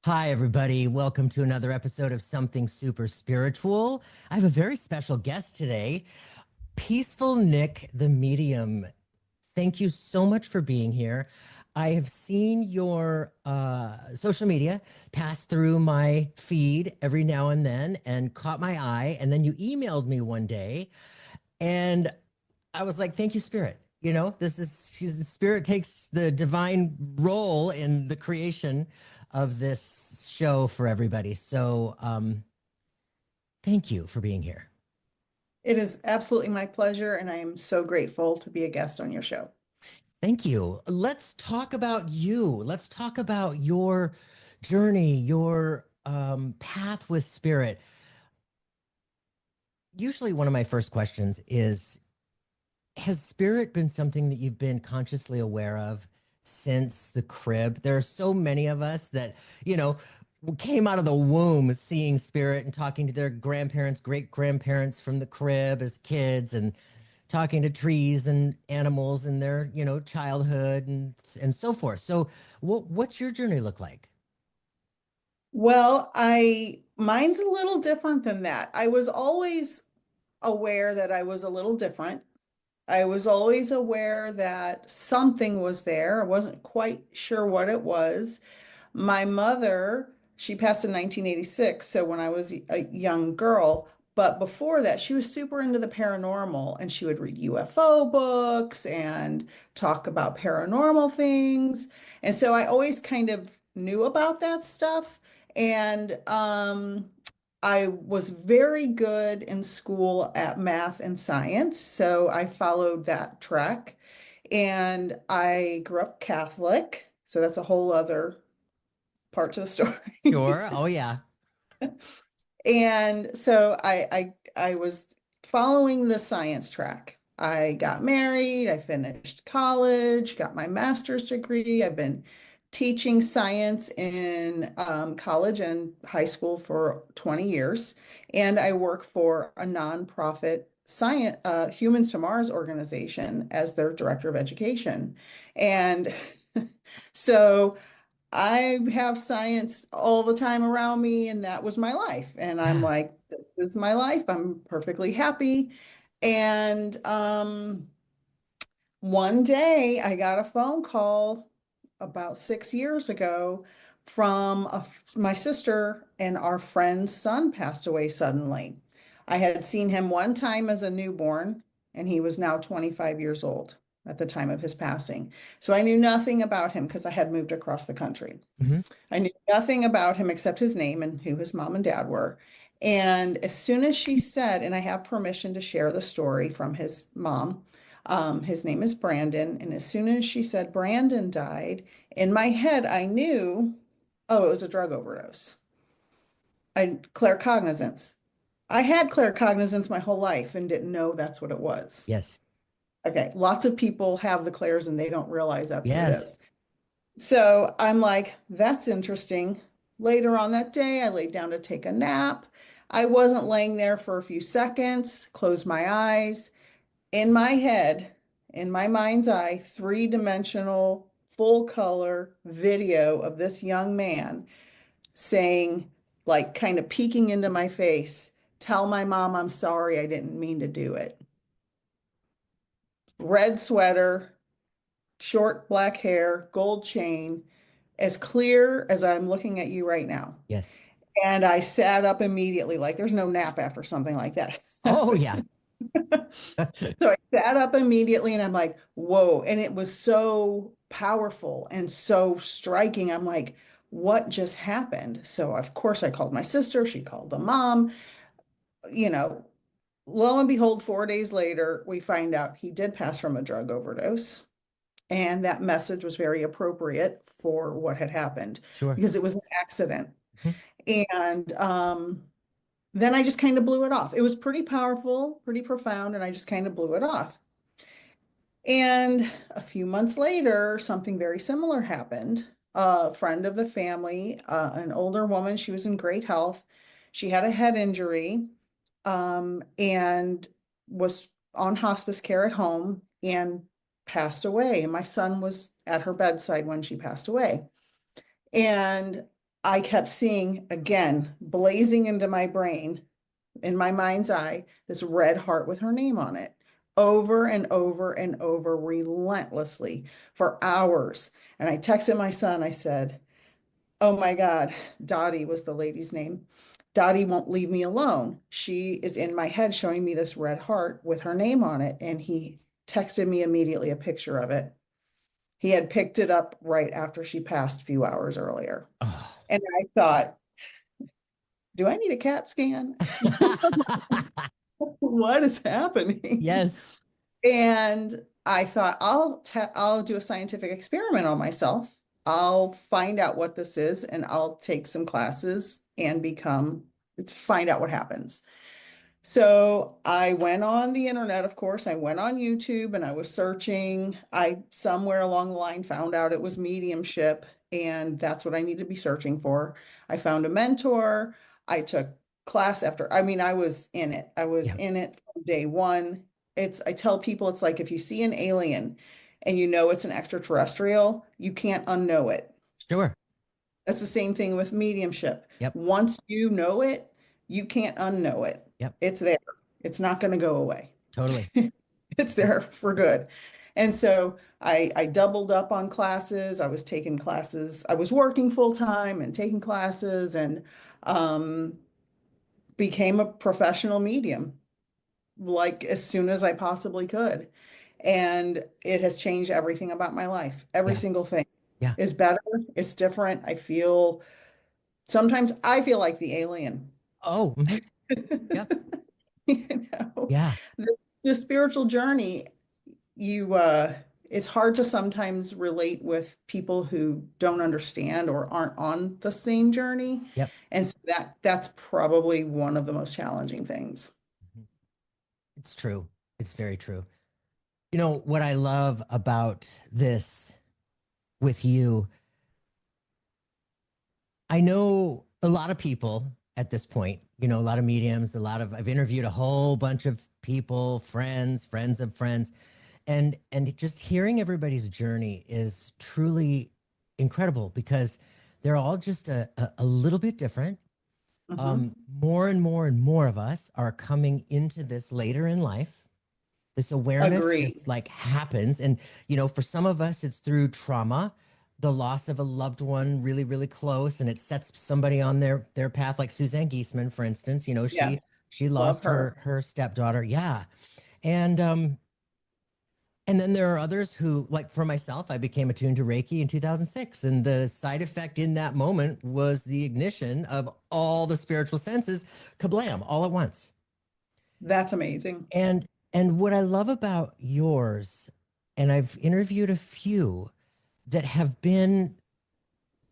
Hi, everybody. Welcome to another episode of Something Super Spiritual. I have a very special guest today, Peaceful Nick, the medium. Thank you so much for being here. I have seen your social media pass through my feed every now and then and caught my eye. And then you emailed me one day, and I was like, thank you, Spirit. You know, Spirit takes the divine role in the creation of this show for everybody. So, thank you for being here. It is absolutely my pleasure, and I am so grateful to be a guest on your show. Thank you. Let's talk about you. Let's talk about your journey, your path with Spirit. Usually, one of my first questions is, has Spirit been something that you've been consciously aware of since the crib? There are so many of us that, you know, came out of the womb seeing Spirit and talking to their grandparents, great grandparents from the crib as kids, and talking to trees and animals in their, childhood and so forth. So what's your journey look like? Well, I mine's a little different than that. I was always aware that I was a little different. I was always aware that something was there. I wasn't quite sure what it was. My mother, she passed in 1986, so when I was a young girl, but before that, she was super into the paranormal and she would read UFO books and talk about paranormal things. And so I always kind of knew about that stuff. And I was very good in school at math and science, so I followed that track. And I grew up Catholic, so that's a whole other part to the story. Sure. Oh, yeah. And so I was following the science track. I got married, I finished college, got my master's degree. I've been teaching science in college and high school for 20 years, and I work for a nonprofit science Humans to Mars organization as their director of education. And so I have science all the time around me, and that was my life. And I'm Yeah. like, this is my life. I'm perfectly happy. And one day I got a phone call about 6 years ago from my sister, and our friend's son passed away suddenly. I had seen him one time as a newborn, and he was now 25 years old at the time of his passing. So I knew nothing about him because I had moved across the country. Mhm. I knew nothing about him except his name and who his mom and dad were. And as soon as she said, and I have permission to share the story from his mom, his name is Brandon. And as soon as she said Brandon died, in my head, I knew, oh, it was a drug overdose. Claircognizance. I had claircognizance my whole life and didn't know that's what it was. Yes. Okay, lots of people have the clairs and they don't realize that's what it Yes. is. So I'm like, that's interesting. Later on that day, I laid down to take a nap. I wasn't laying there for a few seconds, closed my eyes. In my head, in my mind's eye, three-dimensional, full color video of this young man saying, like, kind of peeking into my face, tell my mom I'm sorry, I didn't mean to do it. Red sweater, short black hair, gold chain, as clear as I'm looking at you right now. Yes. And I sat up immediately, like there's no nap after something like that. Oh, yeah. So I sat up immediately and I'm like, whoa. And it was so powerful and so striking. I'm like, what just happened? So, of course, I called my sister. She called the mom. You know, lo and behold, 4 days later, we find out he did pass from a drug overdose. And that message was very appropriate for what had happened Sure. because it was an accident. Mhm. And then I just kind of blew it off. It was pretty powerful, pretty profound, and I just kind of blew it off. And a few months later, something very similar happened. A friend of the family, an older woman, she was in great health. She had a head injury, and was on hospice care at home and passed away. And my son was at her bedside when she passed away. And I kept seeing again, blazing into my brain, in my mind's eye, this red heart with her name on it over and over and over relentlessly for hours. And I texted my son, I said, oh my God, Dottie was the lady's name. Dottie won't leave me alone. She is in my head showing me this red heart with her name on it. And he texted me immediately a picture of it. He had picked it up right after she passed a few hours earlier. Oh. And I thought, do I need a CAT scan? What is happening? Yes. And I thought I'll do a scientific experiment on myself. I'll find out what this is and I'll take some classes and find out what happens. So I went on the internet, of course. I went on YouTube and I was searching. I somewhere along the line found out it was mediumship, and that's what I need to be searching for. I found a mentor. I took class after, I mean, I was in it. I was Yeah. in it from day one. I tell people it's like if you see an alien and you know it's an extraterrestrial, you can't unknow it. Sure. That's the same thing with mediumship. Yep. Once you know it, you can't unknow it. Yep. It's there. It's not going to go away. Totally. It's there for good. And so I doubled up on classes. I was taking classes. I was working full time and taking classes, and um, became a professional medium like as soon as I possibly could. And it has changed everything about my life. Every Yeah. single thing Yeah. is better. It's different. Sometimes I feel like the alien. Oh, mhm. Yep. You know, Yeah. the spiritual journey, it's hard to sometimes relate with people who don't understand or aren't on the same journey. Yep. And so that's probably one of the most challenging things. Mhm. It's true. It's very true. You know, what I love about this with you, I know a lot of people at this point, you know, a lot of mediums, I've interviewed a whole bunch of people, friends of friends, and just hearing everybody's journey is truly incredible because they're all just a little bit different. Mhm. More and more and more of us are coming into this later in life. This awareness Agreed. just like happens. And, you know, for some of us, it's through trauma, the loss of a loved one really, really close, and it sets somebody on their path, like Suzanne Giesman, for instance. You know, Yes, she love lost her. her stepdaughter. Yeah. And and then there are others who, like for myself, I became attuned to Reiki in 2006. And the side effect in that moment was the ignition of all the spiritual senses, kablam, all at once. That's amazing. And what I love about yours, and I've interviewed a few that have been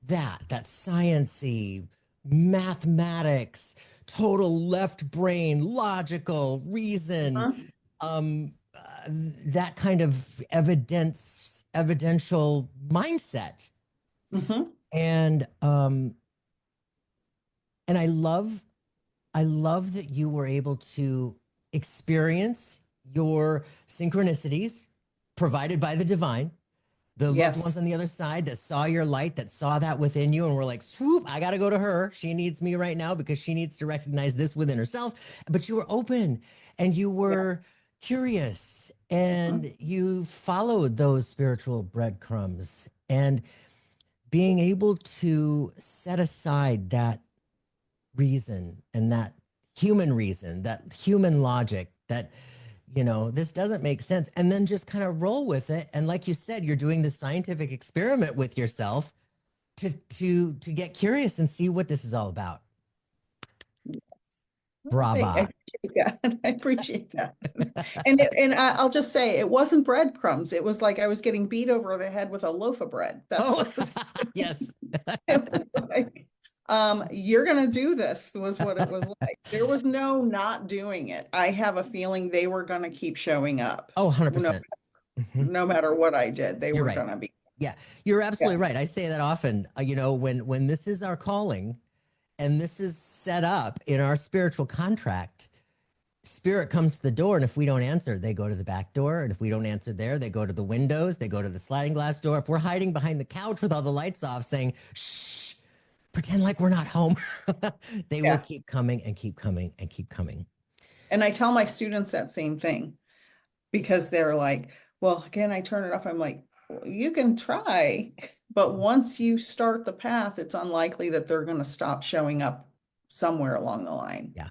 that sciency, mathematics, total left brain, logical reason, Uh-huh. that kind of evidential mindset. Mhm. And and I love that you were able to experience your synchronicities provided by the divine, the loved ones Yes, on the other side that saw your light, that saw that within you, and were like, swoop, I got to go to her. She needs me right now because she needs to recognize this within herself. But you were open and you yeah. were curious Mhm. and you followed those spiritual breadcrumbs, and being able to set aside that reason and that human reason, that human logic, that, you know, this doesn't make sense, and then just kind of roll with it. And like you said, you're doing this scientific experiment with yourself to get curious and see what this is all about. Yes. I Brava. appreciate that. I appreciate that. I'll just say it wasn't breadcrumbs. It was like I was getting beat over the head with a loaf of bread. That's Oh, what was yes. it was like. You're gonna do this was what it was like. There was no not doing it. I have a feeling they were gonna keep showing up. Oh, No, 100%. Mhm. no matter what I did, they You're were right. gonna be. Yeah, you're Yeah. absolutely right. I say that often. You know, when this is our calling and this is set up in our spiritual contract, spirit comes to the door, and if we don't answer, they go to the back door, and if we don't answer there, they go to the windows, they go to the sliding glass door. If we're hiding behind the couch with all the lights off saying shh, pretend like we're not home. They will Yeah. keep coming and keep coming and keep coming. And I tell my students that same thing because they're like, well, again, I turn it off. I'm like, well, you can try, but once you start the path, it's unlikely that they're going to stop showing up somewhere along the line. Yeah,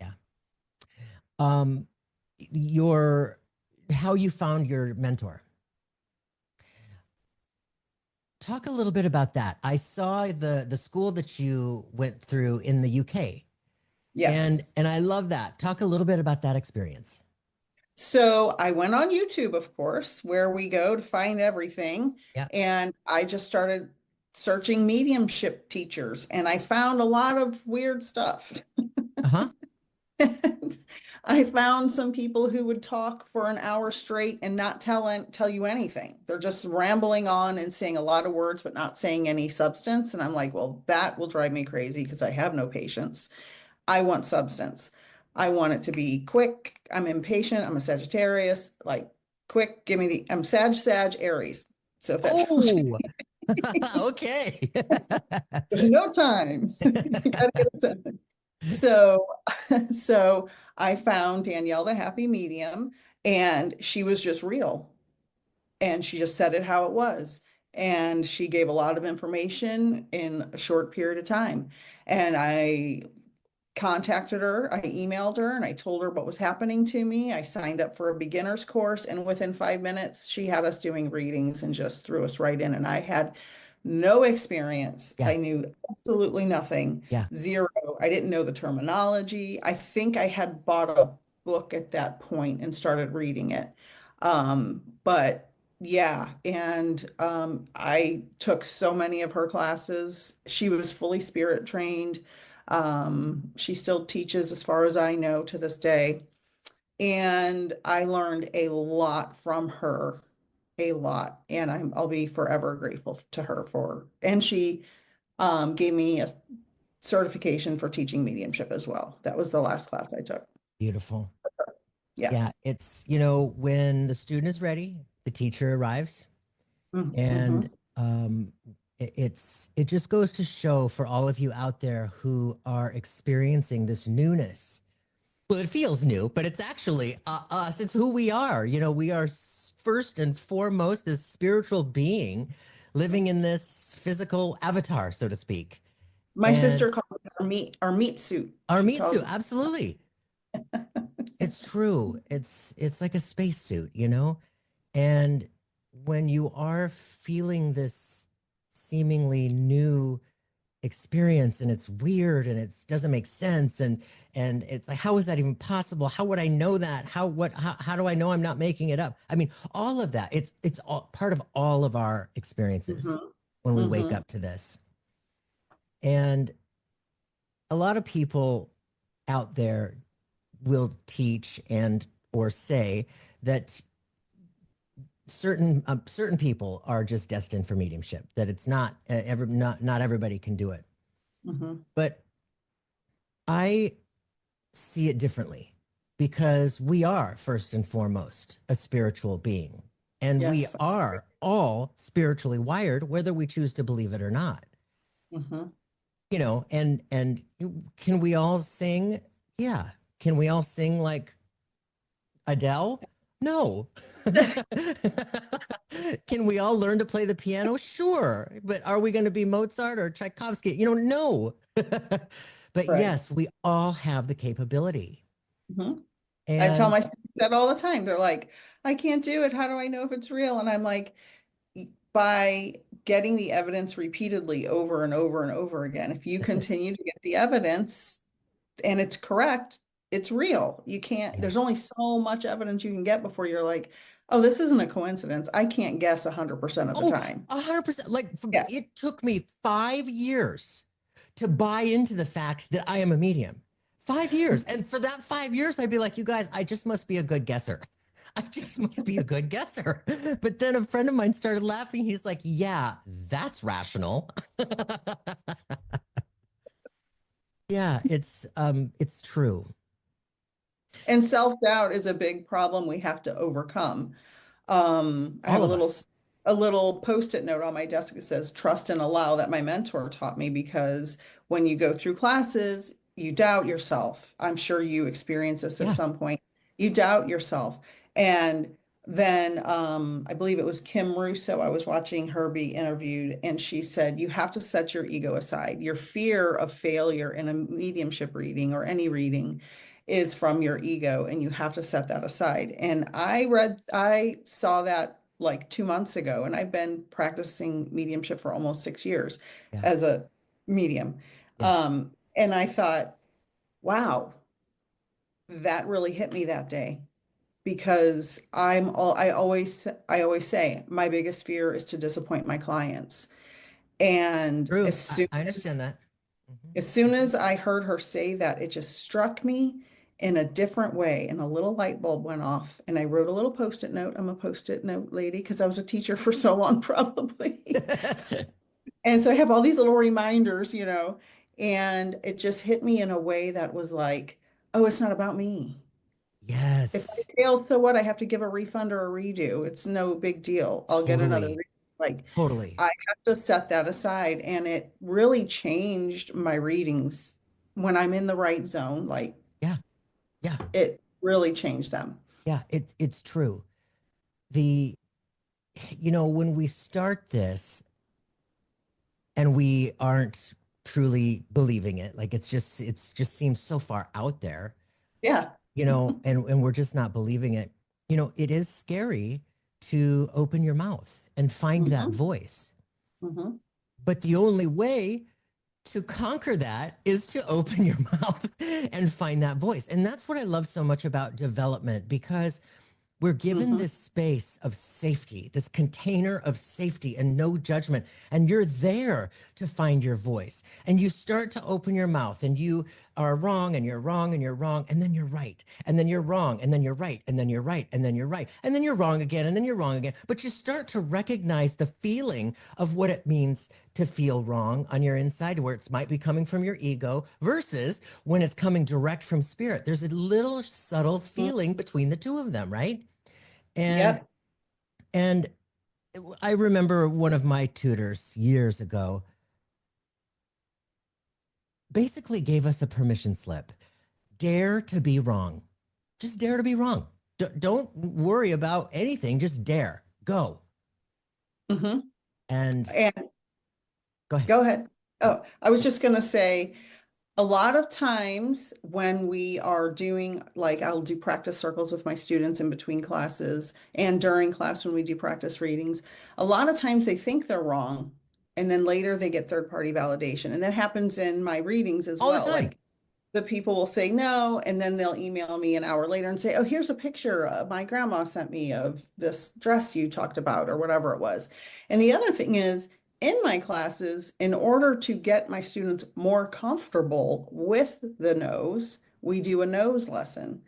yeah. Um, your how you found your mentor. Talk a little bit about that. I saw the school that you went through in the UK, Yes. and I love that. Talk a little bit about that experience. So I went on YouTube, of course, where we go to find everything. Yeah. And I just started searching mediumship teachers, and I found a lot of weird stuff. Uh-huh. And I found some people who would talk for an hour straight and not tell you anything. They're just rambling on and saying a lot of words, but not saying any substance. And I'm like, well, that will drive me crazy because I have no patience. I want substance. I want it to be quick. I'm impatient. I'm a Sagittarius. Like, quick, give me I'm Sag, Aries. So if that tells you, Oh, okay. there's no time. You gotta get it done. So, so I found Danielle, the happy medium, and she was just real. And she just said it how it was. And she gave a lot of information in a short period of time. And I contacted her, I emailed her, and I told her what was happening to me. I signed up for a beginner's course, and within 5 minutes, she had us doing readings and just threw us right in. And I had no experience. Yeah, I knew absolutely nothing, yeah, zero. I didn't know the terminology. I think I had bought a book at that point and started reading it. But yeah, and I took so many of her classes. She was fully spirit trained. She still teaches, as far as I know, to this day. And I learned a lot from her, a lot. And I'll be forever grateful to her for. And she gave me a certification for teaching mediumship as well. That was the last class I took. beautiful. Yeah. Yeah, it's, when the student is ready, the teacher arrives. And Mm-hmm. it just goes to show for all of you out there who are experiencing this newness. Well, it feels new, but it's actually us. It's who we are. We are first and foremost this spiritual being living in this physical avatar, so to speak. My And sister calls it our meat suit. our She meat suit, calls it. absolutely. It's true. It's like a spacesuit. And when you are feeling this seemingly new experience and it's weird and it doesn't make sense and it's like, how is that even possible? How would I know that? How do I know I'm not making it up? I mean, all of that, it's all part of all of our experiences Mm-hmm. when we wake Mm-hmm. up to this. And a lot of people out there will teach and or say that certain people are just destined for mediumship, that it's not everybody can do it. Mm-hmm. But I see it differently because we are first and foremost a spiritual being, and we Yes. are all spiritually wired whether we choose to believe it or not. Mm-hmm. And can we all sing? Yeah. Can we all sing like Adele? No. Can we all learn to play the piano? Sure. But are we going to be Mozart or Tchaikovsky? No. But Right. yes, we all have the capability. Mm-hmm. I tell And my students that all the time. They're like, I can't do it. How do I know if it's real? And I'm like, by getting the evidence repeatedly over and over and over again, if you continue to get the evidence and it's correct, it's real. You can't, yeah. there's only so much evidence you can get before you're like, oh, this isn't a coincidence. I can't guess 100% of the Oh, time. 100%. Like Yeah. it took me 5 years to buy into the fact that I am a medium. 5 years. And for that 5 years, I'd be like, you guys, I just must be a good guesser. I just must be a good guesser. But then a friend of mine started laughing. He's like, yeah, that's rational. Yeah, it's true. And self-doubt is a big problem we have to overcome. I have All a of little us. a little post-it note on my desk that says trust and allow, that my mentor taught me, because when you go through classes, you doubt yourself. I'm sure you experience this at Yeah. some point. You doubt yourself. And then I believe it was Kim Russo. I was watching her be interviewed, and she said, you have to set your ego aside. Your fear of failure in a mediumship reading or any reading is from your ego, and you have to set that aside. And I saw that like 2 months ago, and I've been practicing mediumship for almost 6 years Yeah. as a medium. Yes. And I thought, wow, that really hit me that day, because I always say my biggest fear is to disappoint my clients. And True. as I, soon I as understand that. Mhm. as soon Mhm. as I heard her say that, it just struck me in a different way, and a little light bulb went off. And I wrote a little post-it note. I'm a post-it note lady because I was a teacher for so long, probably. And so I have all these little reminders, and it just hit me in a way that was like, oh, it's not about me. If I Yes. fail, so what? I have to give a refund or a redo. It's no big deal. I'll get another. Totally. Like, Totally. I have to set that aside. And it really changed my readings when I'm in the right zone. Like, Yeah. Yeah. it really changed them. Yeah. It's true. The, when we start this and we aren't truly believing it, like it's just seems so far out there, Yeah. and we're just not believing it. It is scary to open your mouth and find that Hmm. voice. Hmm. But the only way to conquer that is to open your mouth and find that voice. And that's what I love so much about development, because we're given Hmm. this space of safety, this container of safety and no judgment. And you're there to find your voice. And you start to open your mouth, and you are wrong, and you're wrong, and you're wrong, and then you're right. And then you're wrong, and then you're right, and then you're right, and then you're right. And then you're wrong again, and then you're wrong again. But you start to recognize the feeling of what it means to feel wrong on your inside, where it might be coming from your ego versus when it's coming direct from spirit. There's a little subtle feeling between the two of them, right? And Yep. and I remember one of my tutors years ago basically gave us a permission slip. Dare to be wrong. Just dare to be wrong. Don't worry about anything. Just dare. Go. Hmm. And And go ahead. go ahead. Oh, I was just going to say, a lot of times when we are doing, like, I'll do practice circles with my students in between classes and during class when we do practice readings. A lot of times they think they're wrong, and then later they get third-party validation. And that happens in my readings as All the well. time. Like, the people will say no, and then they'll email me an hour later and say, oh, here's a picture my grandma sent me of this dress you talked about, or whatever it was. And the other thing is, in my classes, in order to get my students more comfortable with the nose, we do a nose lesson.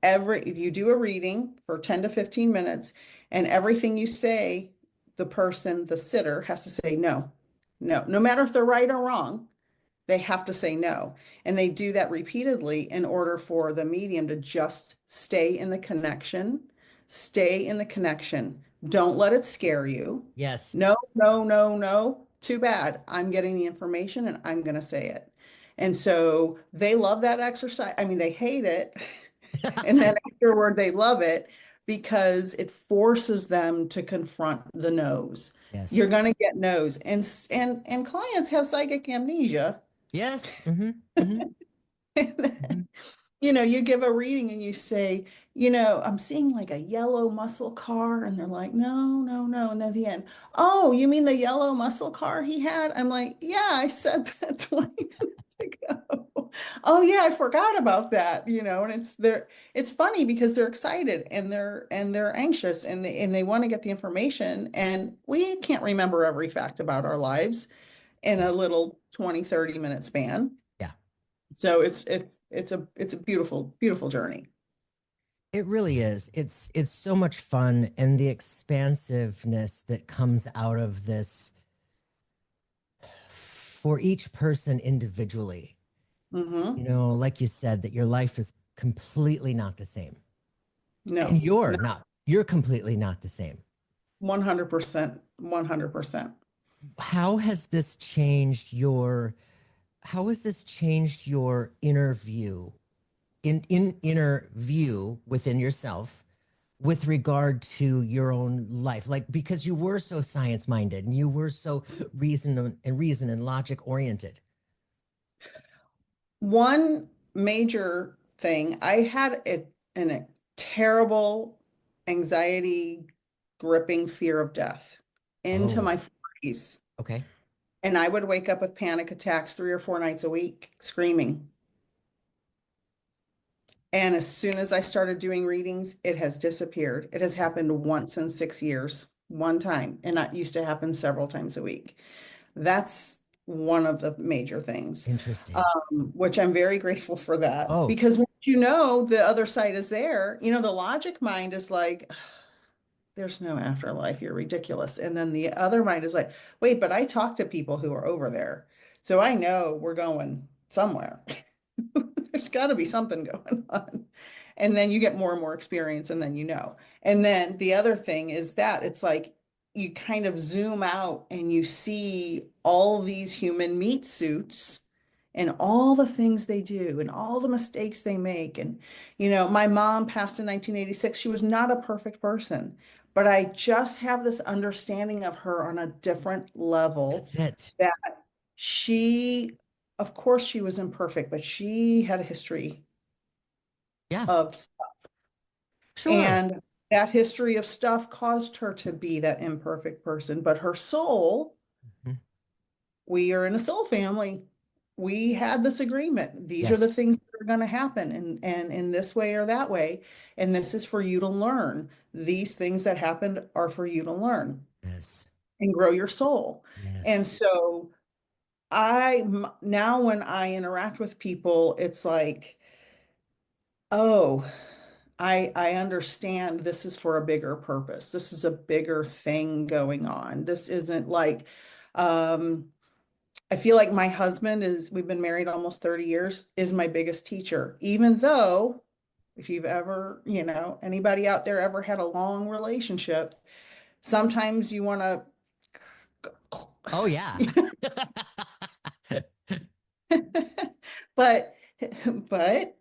You do a reading for 10 to 15 minutes, and everything you say, the sitter has to say no, no, no matter if they're right or wrong. They have to say no. And they do that repeatedly in order for the medium to just stay in the connection. Stay in the connection. Don't let it scare you. Yes. No, no, no, no. Too bad. I'm getting the information and I'm going to say it. And so they love that exercise. I mean, they hate it. And then afterward, they love it because it forces them to confront the no's. You're Yes. going to get no's. And clients have psychic amnesia. Yes. Mm-hmm. Mm-hmm. Mm-hmm. You give a reading and you say, I'm seeing like a yellow muscle car. And they're like, no, no, no. And then at the end, oh, you mean the yellow muscle car he had? I'm like, yeah, I said that 20 minutes ago. Oh yeah, I forgot about that, and it's funny because they're excited and they're anxious, and they want to get the information, and we can't remember every fact about our lives in a little 20-30 minute span. Yeah. So it's a beautiful, beautiful journey. It really is. It's so much fun, and the expansiveness that comes out of this for each person individually. Hmm. Like you said, that your life is completely not the same. And No, you're not. You're completely not the same. 100%. 100%. How has this changed your how has this changed your inner view in inner view within yourself with regard to your own life? Like, because you were so science minded and you were so reason and logic oriented. One major thing, I had a terrible anxiety gripping fear of death into Oh, my 40s. okay. And I would wake up with panic attacks 3 or 4 nights a week, screaming. And as soon as I started doing readings, it has disappeared. It has happened once in 6 years, one time, and it used to happen several times a week. That's one of the major things, Interesting. which I'm very grateful for that. Oh, Because once you know the other side is there, the logic mind is like, there's no afterlife, you're ridiculous. And then the other mind is like, wait, but I talk to people who are over there. So I know we're going somewhere. There's got to be something going on. And then you get more and more experience, and then you know. And then the other thing is that it's like you kind of zoom out and you see all these human meat suits and all the things they do and all the mistakes they make. And, my mom passed in 1986. She was not a perfect person, but I just have this understanding of her on a different level that's it. that she, of course, she was imperfect, but she had a history Yeah, of, sure. and that history of stuff caused her to be that imperfect person. But her soul, Mhm. we are in a soul family. We had this agreement. These are Yes, the things that are going to happen, and in this way or that way. And this is for you to learn. These things that happened are for you to learn yes, and grow your soul. And yes. so now when I interact with people, it's like, oh, I understand this is for a bigger purpose. This is a bigger thing going on. This isn't like, um, I feel like my husband we've been married almost 30 years, is my biggest teacher, even though if you've ever, anybody out there ever had a long relationship, sometimes you want Oh, yeah. to, but, but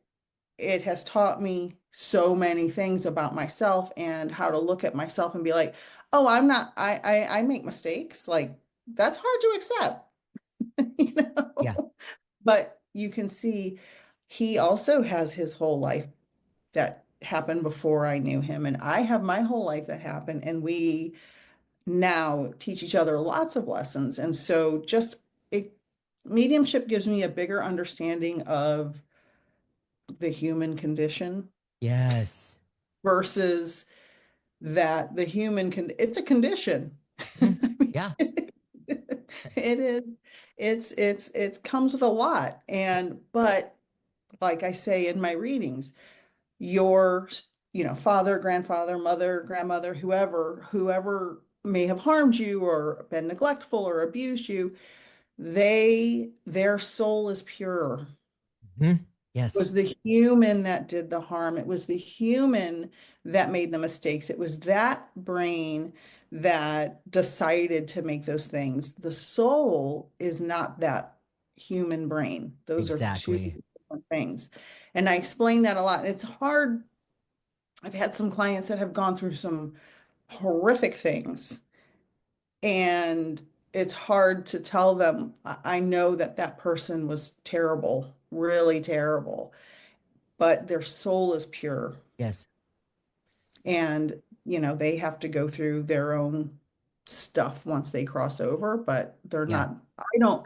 it has taught me so many things about myself and how to look at myself and be like, oh, I'm not, I make mistakes. Like that's hard to accept, you Yeah, know? But you can see he also has his whole life that happened before I knew him. And I have my whole life that happened. And we now teach each other lots of lessons. And so it, mediumship gives me a bigger understanding of the human condition yes. versus that the human can, it's a condition. Mhm. I mean, Yeah, it is, it's comes with a lot. But like I say in my readings, your, father, grandfather, mother, grandmother, whoever may have harmed you or been neglectful or abused you, their soul is pure. Mhm. Yes, Was the human that did the harm. It was the human that made the mistakes. It was that brain that decided to make those things. The soul is not that human brain. Those are two exactly. different things. And I explain that a lot. And it's hard. I've had some clients that have gone through some horrific things, and it's hard to tell them, I know that that person was terrible, really terrible, but their soul is pure, Yes. and they have to go through their own stuff once they cross over, but they're Yeah. not, I don't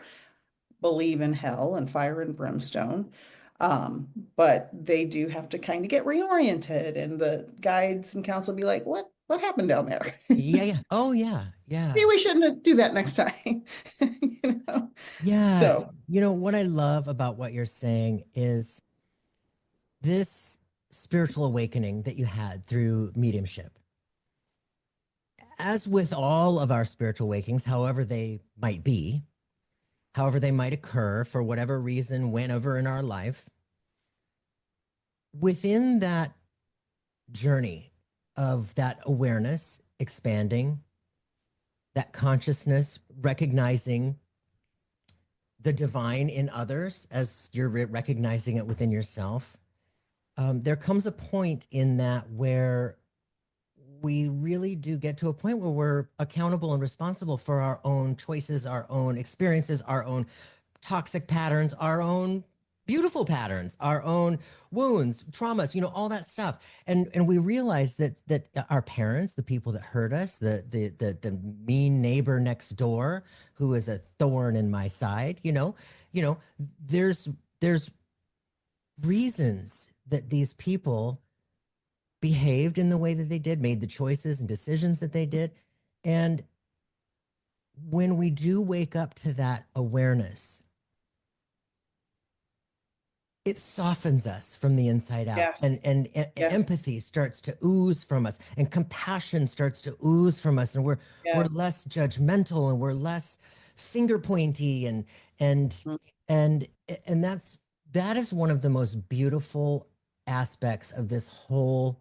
believe in hell and fire and brimstone. But they do have to kind of get reoriented, and the guides and counsel be like, what happened down there? Yeah, yeah. Oh, yeah. Yeah. Maybe we shouldn't do that next time. you know Yeah. so What I love about what you're saying is this spiritual awakening that you had through mediumship. As with all of our spiritual awakenings, however they might be, however they might occur for whatever reason, whenever in our life, within that journey of that awareness expanding, that consciousness, recognizing the divine in others as you're recognizing it within yourself, there comes a point in that where we really do get to a point where we're accountable and responsible for our own choices, our own experiences, our own toxic patterns, our own beautiful patterns, our own wounds, traumas, all that stuff. And we realize that our parents, the people that hurt us, the mean neighbor next door who is a thorn in my side, there's reasons that these people behaved in the way that they did, made the choices and decisions that they did. And when we do wake up to that awareness, it softens us from the inside out, Yes. and Yes. empathy starts to ooze from us, and compassion starts to ooze from us, and we're Yes. less judgmental, and we're less finger pointy, and Mm. and and that is one of the most beautiful aspects of this whole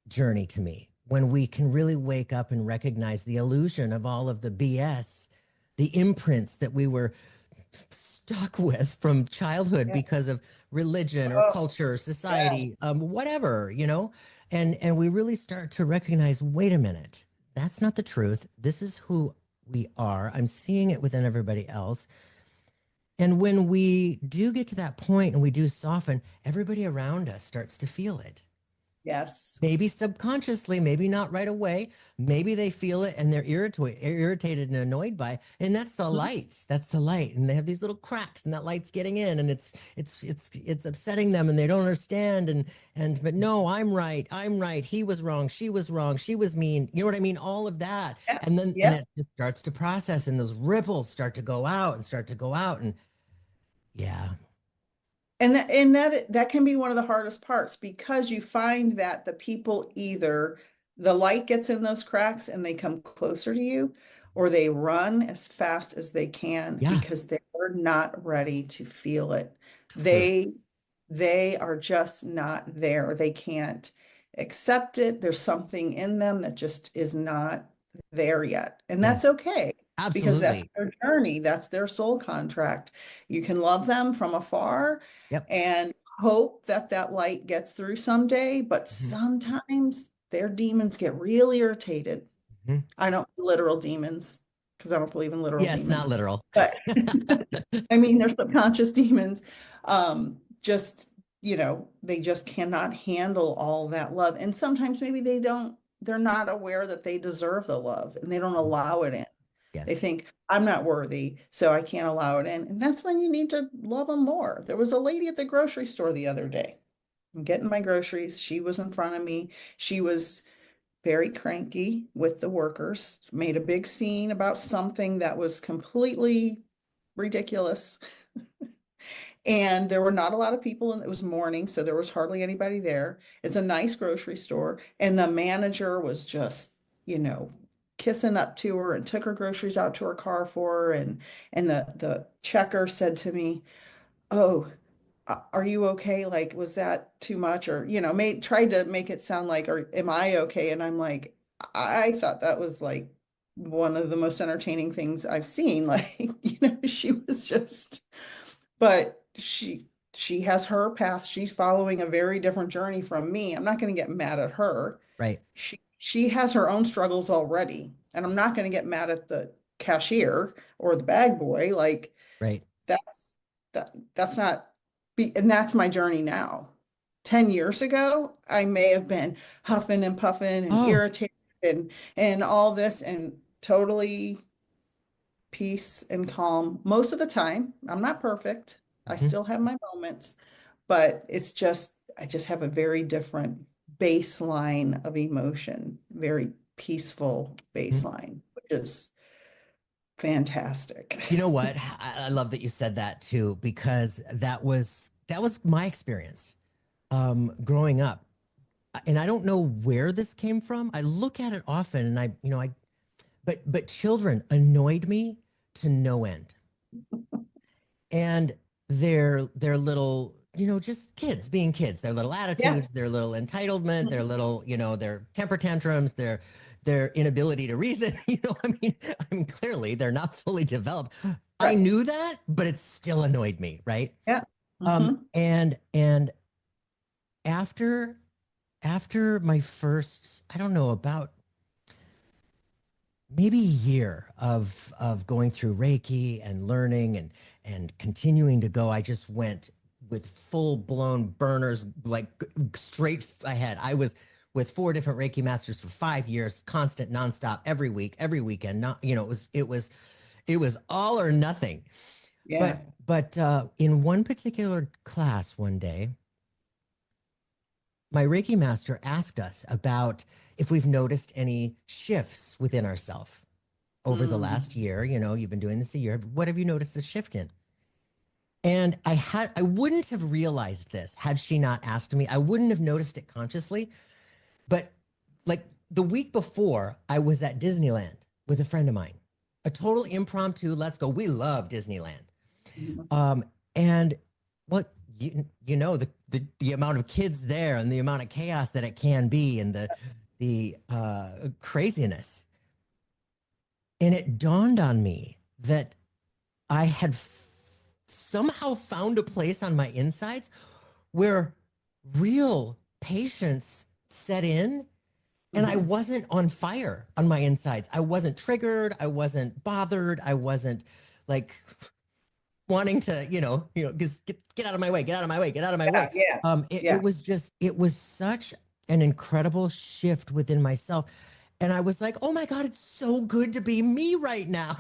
journey to me, when we can really wake up and recognize the illusion of all of the BS, the imprints that we were stuck with from childhood Yeah. because of religion or Oh, culture, or yeah. society, whatever, and we really start to recognize, wait a minute, that's not the truth. This is who we are. I'm seeing it within everybody else. And when we do get to that point and we do soften, everybody around us starts to feel it. Yes. Maybe subconsciously, maybe not right away. Maybe they feel it and they're irritated and annoyed by it. And that's the Mhm. light. That's the light. And they have these little cracks, and that light's getting in, and it's upsetting them, and they don't understand. But no, I'm right. I'm right. He was wrong. She was wrong. She was mean. You know what I mean? All of that. Yeah. And Yeah. it just starts to process, and those ripples start to go out and start to go out. And yeah. And that can be one of the hardest parts, because you find that the people, either the light gets in those cracks and they come closer to you, or they run as fast as they can Yeah. because they're not ready to feel it. True. They are just not there. They can't accept it. There's something in them that just is not there yet. And that's Yes. okay, because that's Absolutely. their journey. That's their soul contract. You can love them from afar Yep. and hope that that light gets through someday, but Mhm. sometimes their demons get really irritated. Mhm. I don't literal demons, because I don't believe in literal Yes, not demons, literal. but I mean, they're subconscious demons. Just, they just cannot handle all that love. And sometimes maybe they're not aware that they deserve the love and they don't allow it in. They Yes. think, I'm not worthy, so I can't allow it in. And that's when you need to love them more. There was a lady at the grocery store the other day. I'm getting my groceries. She was in front of me. She was very cranky with the workers, made a big scene about something that was completely ridiculous. And there were not a lot of people, and it was morning, so there was hardly anybody there. It's a nice grocery store, and the manager was just, you know, kissing up to her and took her groceries out to her car for her. And the checker said to me, "Oh, are you okay? Like, was that too much?" Or, made tried to make it sound like, "Or am I okay?" And I'm like, I thought that was like one of the most entertaining things I've seen. Like, she was just, but she has her path. She's following a very different journey from me. I'm not going to get mad at her. Right. She has her own struggles already, and I'm not going to get mad at the cashier or the bag boy. Like, Right. that's that's not and that's my journey now. 10 years ago, I may have been huffing and puffing and Oh. irritated and all this, and totally peace and calm most of the time. I'm not perfect. I Mhm. still have my moments, but I just have a very different baseline of emotion, very peaceful Mhm. baseline, which is fantastic. You know what? I love that you said that too, because that was my experience growing up. And I don't know where this came from. I look at it often, and but children annoyed me to no end. And their little just kids being kids, their little Yeah. attitudes, their little entitlement, their little, their temper tantrums, their inability to reason. I mean, clearly they're not fully developed. I Right. knew that, but it still annoyed me, right? Yeah. Um, Hmm. and after after my first, I don't know, about maybe a year of going through Reiki and learning and continuing to go, I just went with full blown burners, like straight ahead. I was with four different Reiki masters for 5 years, constant, nonstop, every week, every weekend. Not, it was all or nothing. Yeah. But in one particular class one day, my Reiki master asked us about if we've noticed any shifts within ourselves over the Mm. last year. You've been doing this a year. What have you noticed a shift in? And I wouldn't have realized this had she not asked me. I wouldn't have noticed it consciously. But like the week before, I was at Disneyland with a friend of mine, a total impromptu, let's go. We love Disneyland. Mhm. And what the amount of kids there and the amount of chaos that it can be and the craziness. And it dawned on me that I had somehow found a place on my insides where real patience set in, and I Mhm. wasn't on fire on my insides. I wasn't triggered. I wasn't bothered. I wasn't like wanting to, just get out of my way, get out of my way, get out of my Yeah. way. Yeah. It Yeah. was just, it was such an incredible shift within myself. And I was like, oh my God, it's so good to be me right now.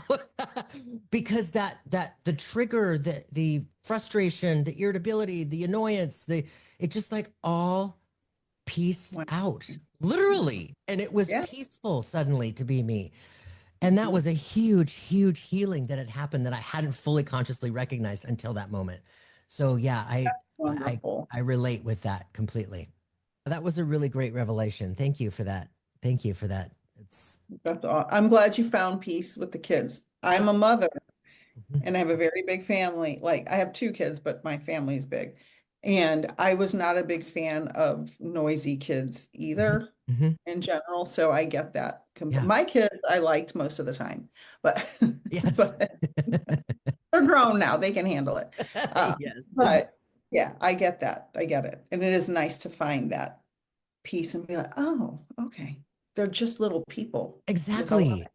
Because that the trigger, the frustration, the irritability, the annoyance, it just like all pieced When- out, Mhm. literally. And it was Yeah. peaceful suddenly to be me. And that Mhm. was a huge, huge healing that had happened that I hadn't fully consciously recognized until that moment. So yeah, I Wonderful. I relate with that completely. That was a really great revelation. Thank you for that. Thank you for that. It's I'm glad you found peace with the kids. I'm yep. a mother Mhm, and I have a very big family. Like I have two kids, but my family is big. And I was not a big fan of noisy kids mhm, either mhm. in general. So I get that. Yeah. My kids I liked most of the time, but Yes. but they're grown now. They can handle it. Yes. But yeah, I get that. I get it. And it is nice to find that peace and be like, oh, okay. They're just little people with a lot. Exactly.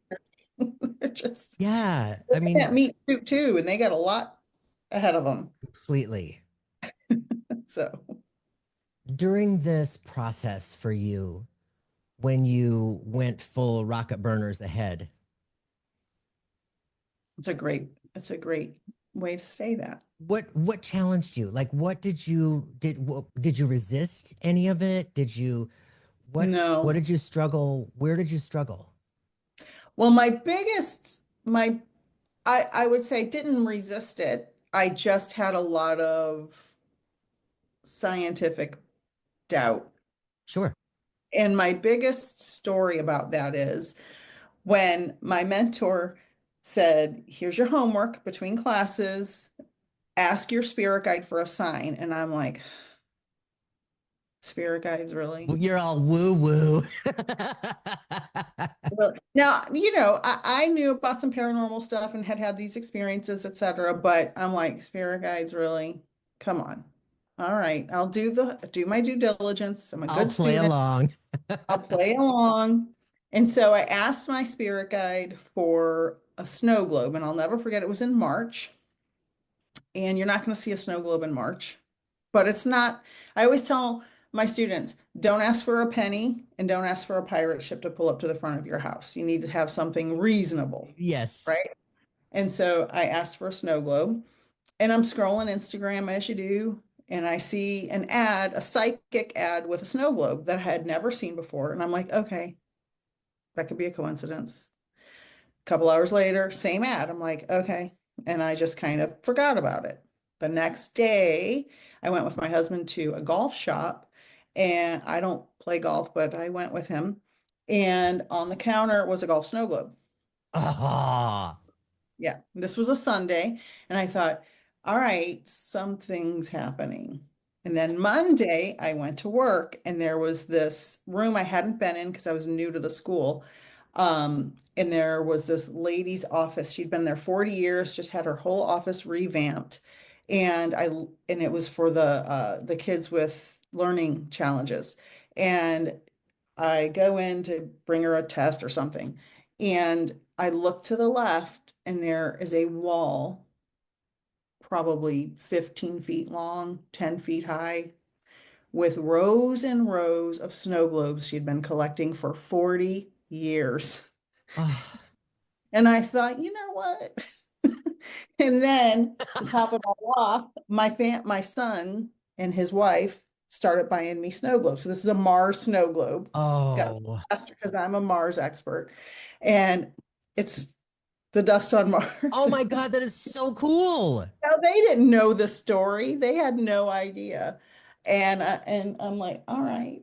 They're just Yeah. I they're in that mean, meat suit too, and they got a lot ahead of them. completely. So During this process for you, when you went full rocket burners ahead, it's a great way to say that. what challenged you? Like did you resist any of it? Did you what No. did you struggle? Where did you struggle? Well, I would say I didn't resist it. I just had a lot of scientific doubt. Sure. And my biggest story about that is when my mentor said, here's your homework between classes, ask your spirit guide for a sign. And I'm like, spirit guides, really? Well, you're all woo woo. Well, now, I knew about some paranormal stuff and had had these experiences, etc. But I'm like, spirit guides, really? Come on. All right, I'll do my due diligence. I'm a I'll good play student. along. I'll play along. And so I asked my spirit guide for a snow globe, and I'll never forget it was in March. And you're not going to see a snow globe in March, but it's not. I always tell my students, don't ask for a penny and don't ask for a pirate ship to pull up to the front of your house. You need to have something reasonable, Yes. right? And so I asked for a snow globe, and I'm scrolling Instagram as you do, and I see an ad, a psychic ad with a snow globe that I had never seen before. And I'm like, okay, that could be a coincidence. A couple hours later, same ad. I'm like, okay. And I just kind of forgot about it. The next day, I went with my husband to a golf shop, and I don't play golf, but I went with him. And on the counter was a golf snow globe. Ah, Yeah, this was a Sunday. And I thought, all right, something's happening. And then Monday, I went to work and there was this room I hadn't been in because I was new to the school. And there was this lady's office. She'd been there 40 years, just had her whole office revamped. And it was for the kids with learning challenges. And I go in to bring her a test or something. And I look to the left and there is a wall, probably 15 feet long, 10 feet high, with rows and rows of snow globes she'd been collecting for 40 years. Oh, And I thought, you know what? And then to top it all off, my son and his wife started buying me snow globes. So this is a Mars snow globe. It's got oh, because I'm a Mars expert. And it's the dust on oh Mars. my God, that is so cool. Now they didn't know the story. They had no idea. And I'm like, all right.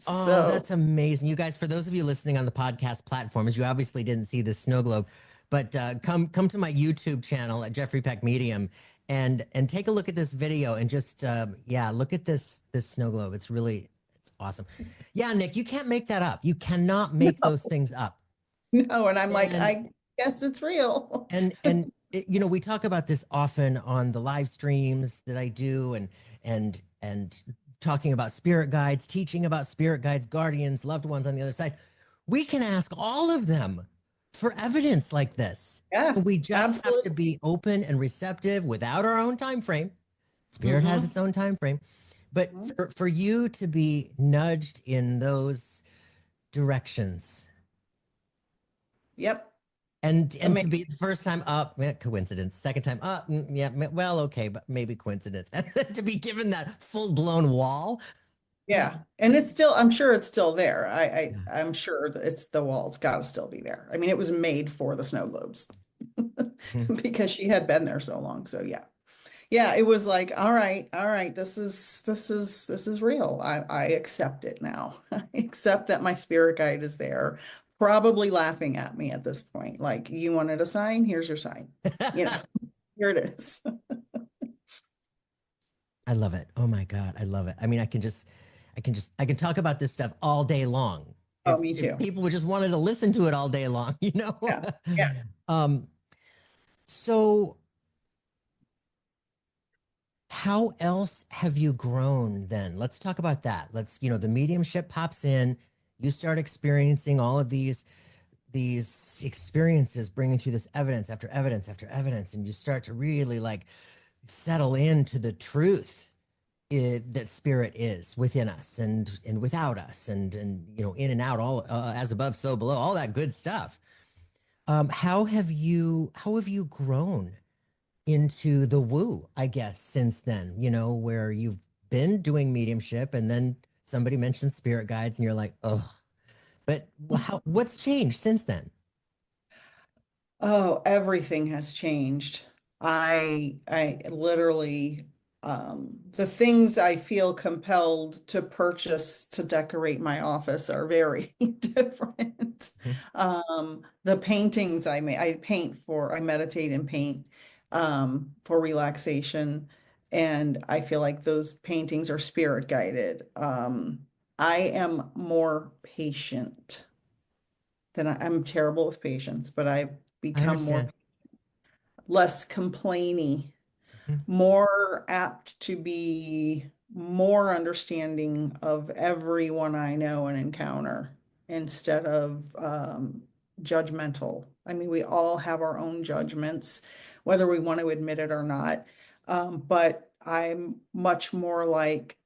Oh, So that's amazing. You guys, for those of you listening on the podcast platforms, you obviously didn't see this snow globe, but come to my YouTube channel at Jeffrey Peck Medium and take a look at this video and just yeah, look at this snow globe. It's awesome. Yeah, Nick, you can't make that up. You cannot make no, those things up. no. And I'm like, And I guess it's real. you know, we talk about this often on the live streams that I do and talking about spirit guides, teaching about spirit guides, guardians, loved ones on the other side. We can ask all of them for evidence like this. Yes, We just have to absolutely. be open and receptive without our own time frame. Spirit has Hmm. its own time frame. But for you to be nudged in those directions Yep. and to Amazing. be the first time up, coincidence. Second time up, yeah, well, okay, but maybe coincidence. And then to be given that full blown wall. Yeah. And it's still, I'm sure it's still there. Yeah. I'm sure that it's the wall's got to still be there. I mean, it was made for the snow globes Mhm. because she had been there so long. So yeah. Yeah, it was like, all right, this is real. I accept it now. I accept that my spirit guide is there, probably laughing at me at this point. Like, you wanted a sign? Here's your sign. You know, here it is. I love it. Oh my God, I love it. I mean, I can talk about this stuff all day long. Oh, me If too. people would just wanted to listen to it all day long, you know? Yeah. Yeah. um, so how else have you grown then? Let's talk about that. The mediumship pops in, you start experiencing all of these experiences bringing through this evidence after evidence after evidence, and you start to really like settle into the truth that spirit is within us and without us and you know in and out all as above so below, all that good stuff. How have you grown into the woo, I guess, since then, you know, where you've been doing mediumship and then somebody mentions spirit guides and you're like, oh, but what's changed since then? Oh, everything has changed. I literally the things I feel compelled to purchase to decorate my office are very different. Mhm. The paintings I meditate and paint for relaxation, and I feel like those paintings are spirit guided. I am more patient I'm terrible with patience, but I've I become more understand. less complainy, Mhm. more apt to be more understanding of everyone I know and encounter instead of judgmental. I mean, we all have our own judgments, whether we want to admit it or not. But I'm much more like,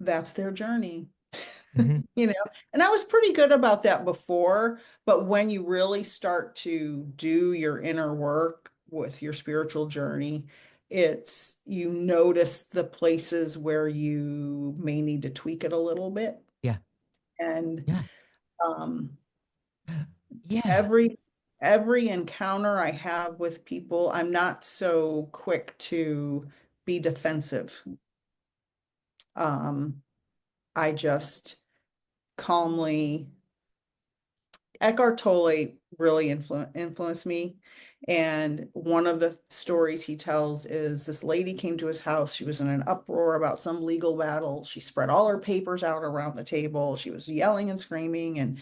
that's their journey. Mhm. You know, and I was pretty good about that before, but when you really start to do your inner work with your spiritual journey, it's you notice the places where you may need to tweak it a little bit. Yeah. And Yeah. um, Yeah. every every encounter I have with people, I'm not so quick to be defensive. Um, I just calmly Eckhart Tolle really influenced me. And one of the stories he tells is this lady came to his house. She was in an uproar about some legal battle. She spread all her papers out around the table. She was yelling and screaming, and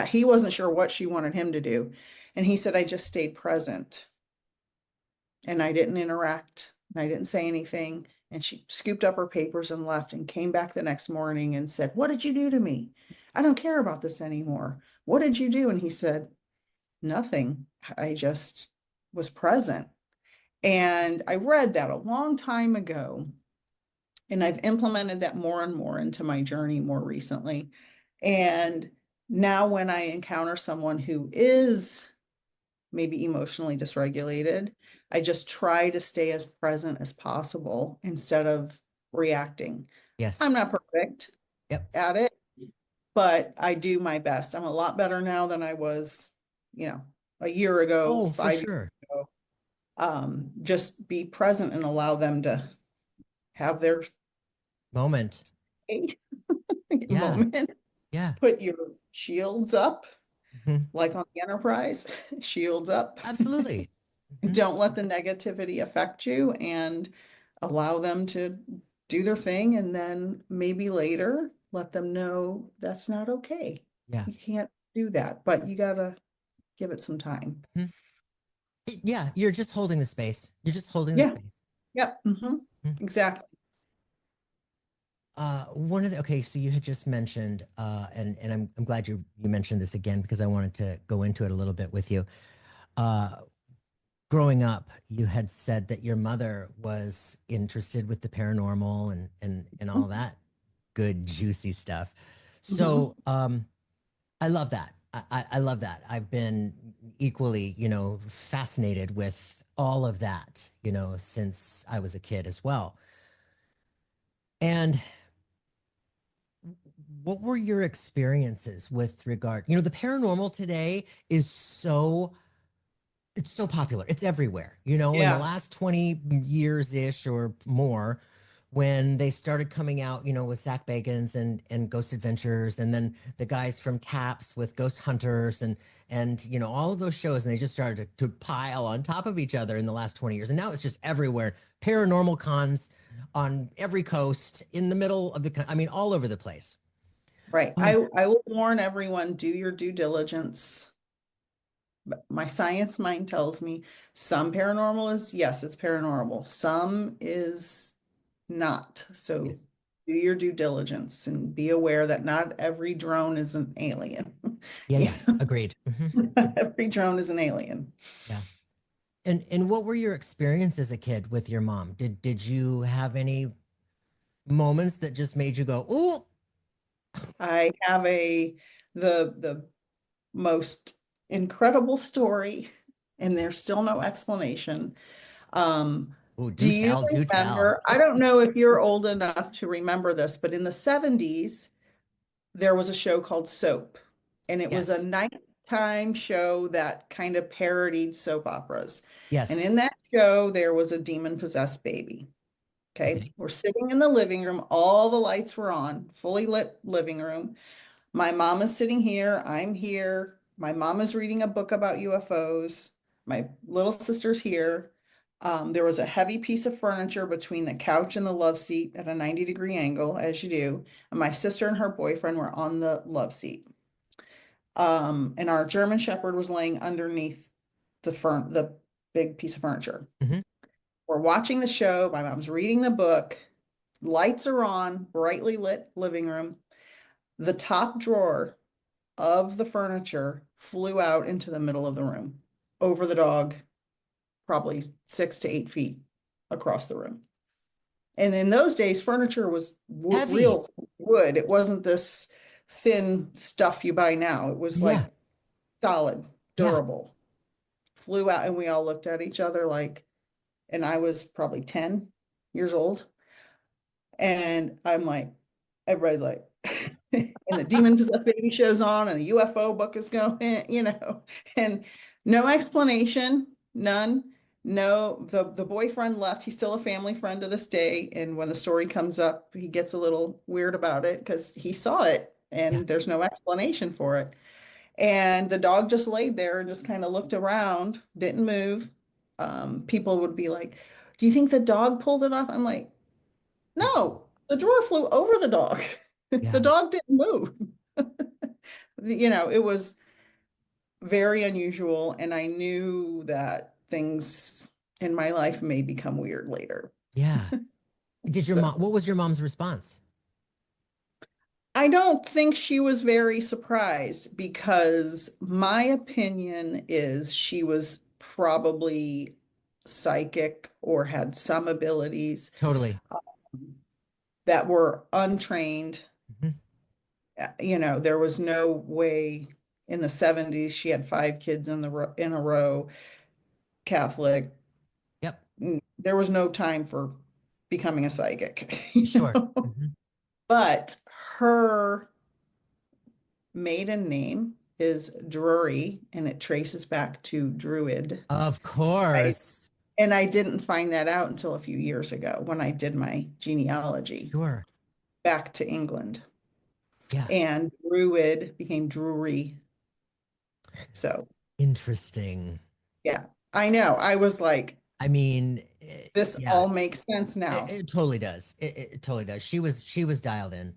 he wasn't sure what she wanted him to do. And he said, I just stayed present and I didn't interact and I didn't say anything. And she scooped up her papers and left and came back the next morning and said, what did you do to me? I don't care about this anymore. What did you do? And he said, nothing. I just was present. And I read that a long time ago, and I've implemented that more and more into my journey more recently. And now when I encounter someone who is maybe emotionally dysregulated, I just try to stay as present as possible instead of reacting. Yes. I'm not perfect Yep. at it, but I do my best. I'm a lot better now than I was, a year ago, Oh, for 5 years sure. ago. Just be present and allow them to have their Moment. Yeah. moment. Yeah. Put your shields up, Mhm. like on the Enterprise, shields up. Absolutely. Mhm. Don't let the negativity affect you and allow them to do their thing. And then maybe later let them know that's not okay. Yeah. You can't do that, but you got to give it some time. Mhm. Yeah. You're just holding the space. You're just holding the Yeah. space. Yep. Mhm. Exactly. One of the okay, so you had just mentioned, and I'm glad you mentioned this again because I wanted to go into it a little bit with you. Uh, Growing up, you had said that your mother was interested with the paranormal and all that good juicy stuff. Mhm. So I love that. I love that. I've been equally, fascinated with all of that, since I was a kid as well. And what were your experiences with regard, the paranormal today is so it's so popular. It's everywhere. In the Yeah. last 20 years ish or more, when they started coming out, with Zach Bagans and Ghost Adventures, and then the guys from Taps with Ghost Hunters and all of those shows, and they just started to pile on top of each other in the last 20 years. And now it's just everywhere. Paranormal cons on every coast, in the middle of I mean, all over the place. Right. Um, I will warn everyone, do your due diligence. But my science mind tells me some paranormal is, yes, it's paranormal. Some is not. So yes. do your due diligence and be aware that not every drone is an alien. Yeah, Yeah, yeah. Agreed. not every drone is an alien. Yeah. And what were your experiences as a kid with your mom? Did you have any moments that just made you go, "Ooh, I have the most incredible story, and there's still no explanation. Um, ooh, do do you tell, do tell." remember? I don't know if you're old enough to remember this, but in the 70s, there was a show called Soap, and it was a Yes. nighttime show that kind of parodied soap operas. And Yes. in that show, there was a demon-possessed baby. Okay. Okay. We're sitting in the living room, all the lights were on, fully lit living room. My mom is sitting here. I'm here. My mom is reading a book about UFOs. My little sister's here. There was a heavy piece of furniture between the couch and the love seat at a 90-degree angle, as you do. And my sister and her boyfriend were on the love seat. And our German Shepherd was laying underneath the big piece of furniture. Hmm. We're watching the show. My mom's reading the book. Lights are on, brightly lit living room. The top drawer of the furniture flew out into the middle of the room, over the dog, probably 6 to 8 feet across the room. And in those days, furniture was Heavy. real wood. It wasn't this thin stuff you buy now. It was Yeah. like solid, Yeah. durable. Flew out, and we all looked at each other like, and I was probably 10 years old. And I'm like, everybody's like, and the demon possessed baby shows on, and the UFO book is going, and no explanation, none. No, the boyfriend left. He's still a family friend to this day. And when the story comes up, he gets a little weird about it because he saw it Yeah. and there's no explanation for it. And the dog just laid there and just kind of looked around, didn't move. People would be like, "Do you think the dog pulled it off?" I'm like, "No, the drawer flew over the dog. The Yeah. dog didn't move." It was very unusual, and I knew that things in my life may become weird later. Yeah. Did your So mom, what was your mom's response? I don't think she was very surprised because my opinion is she was probably psychic or had some abilities Totally. that were untrained. Mhm. There was no way in the 70s she had 5 kids in a row, Catholic. Yep. There was no time for becoming a psychic, Sure. Mhm. But her maiden name is Drury, and it traces back to Druid. Of I, course. and I didn't find that out until a few years ago when I did my genealogy Sure. back to England. Yeah. And Druid became Drury. So, Interesting. yeah, I know. I was like, I mean, this yeah, all makes sense now. it totally does. It totally does. She was dialed in,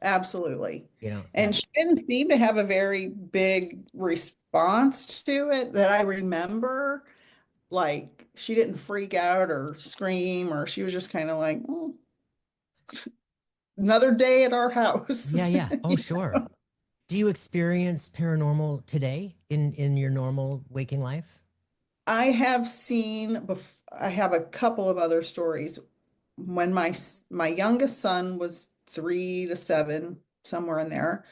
Absolutely. yeah. And she didn't seem to have a very big response to it that I remember. Like, she didn't freak out or scream, or she was just kind of like, "Mm, another day at our house." Yeah, yeah. Oh, sure. Do you experience paranormal today in your normal waking life? I have I have a couple of other stories. When my youngest son was 3 to 7, somewhere in there,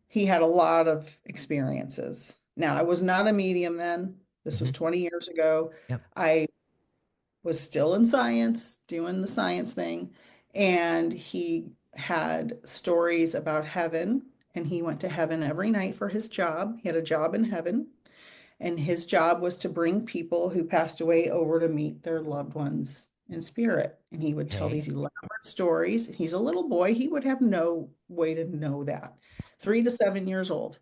he had a lot of experiences. Now, I was not a medium then. This was Hmm. 20 years ago. Yep. I was still in science, doing the science thing, and he had stories about heaven, and he went to heaven every night for his job. He had a job in heaven, and his job was to bring people who passed away over to meet their loved ones in spirit. And he would tell Okay. these elaborate stories. He's a little boy. He would have no way to know that. 3 to 7 years old.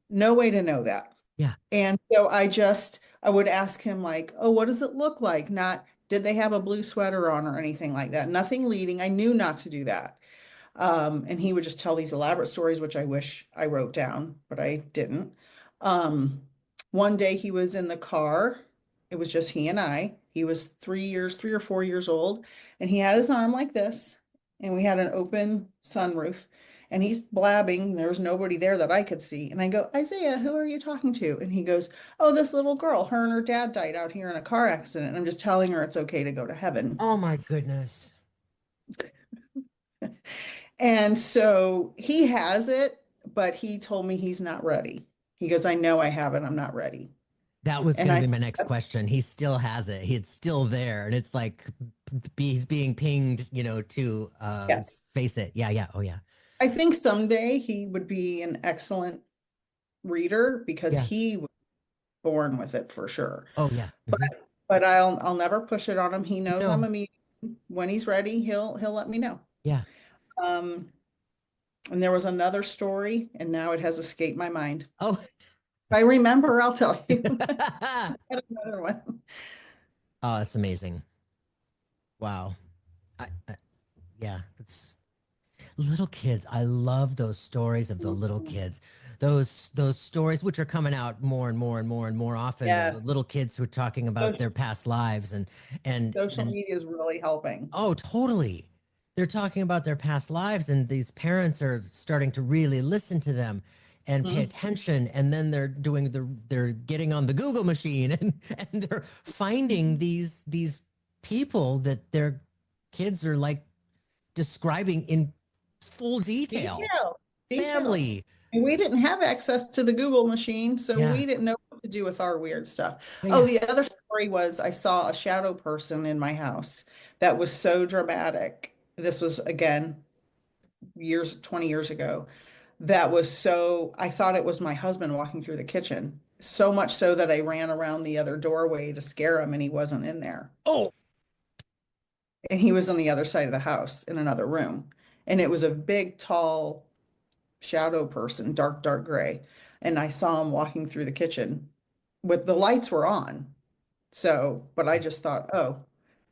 No way to know that. Yeah. And so I would ask him like, "Oh, what does it look like?" Not, "Did they have a blue sweater on?" or anything like that. Nothing leading. I knew not to do that. And he would just tell these elaborate stories, which I wish I wrote down, but I didn't. Um, one day he was in the car. It was just he and I. He was 3 or 4 years old, and he had his arm like this, and we had an open sunroof, and he's blabbing. There was nobody there that I could see. And I go, "Isaiah, who are you talking to?" And he goes, "Oh, this little girl. Her and her dad died out here in a car accident. And I'm just telling her it's okay to go to heaven." Oh my goodness. And so he has it, but he told me he's not ready. He goes, "I know I have it. I'm not ready." That was And going to I, be my next question. He still has it. It's still there, and it's like he's being pinged, to yes, face it. Yeah, yeah. Oh, yeah. I think someday he would be an excellent reader because Yeah. he was born with it for sure. Oh, yeah. But Hmm. I'll never push it on him. He knows I'm No. a medium. When he's ready, he'll let me know. Yeah. Um, and there was another story, and now it has escaped my mind. If Oh. I remember, I'll tell you. Oh, Another one. that's amazing. Wow. Yeah, it's little kids. I love those stories of the little kids. Those stories which are coming out more and more and more and more often. The Yes. little kids who are talking about So their past lives and social and media is really helping. oh, totally. They're talking about their past lives, and these parents are starting to really listen to them and pay Mhm. attention. And then they're getting on the Google machine and they're finding these people that their kids are like describing in full detail. Detail, details. Family. And we didn't have access to the Google machine, so Yeah. we didn't know what to do with our weird stuff. Yeah. Oh, Yeah. the other story was I saw a shadow person in my house that was so dramatic. This was again 20 years ago. That was so, I thought it was my husband walking through the kitchen. So much so that I ran around the other doorway to scare him, and he wasn't in there. Oh, And he was on the other side of the house in another room. And it was a big, tall shadow person, dark, dark gray. and I saw him walking through the kitchen with the lights were on. So, but I just thought, oh,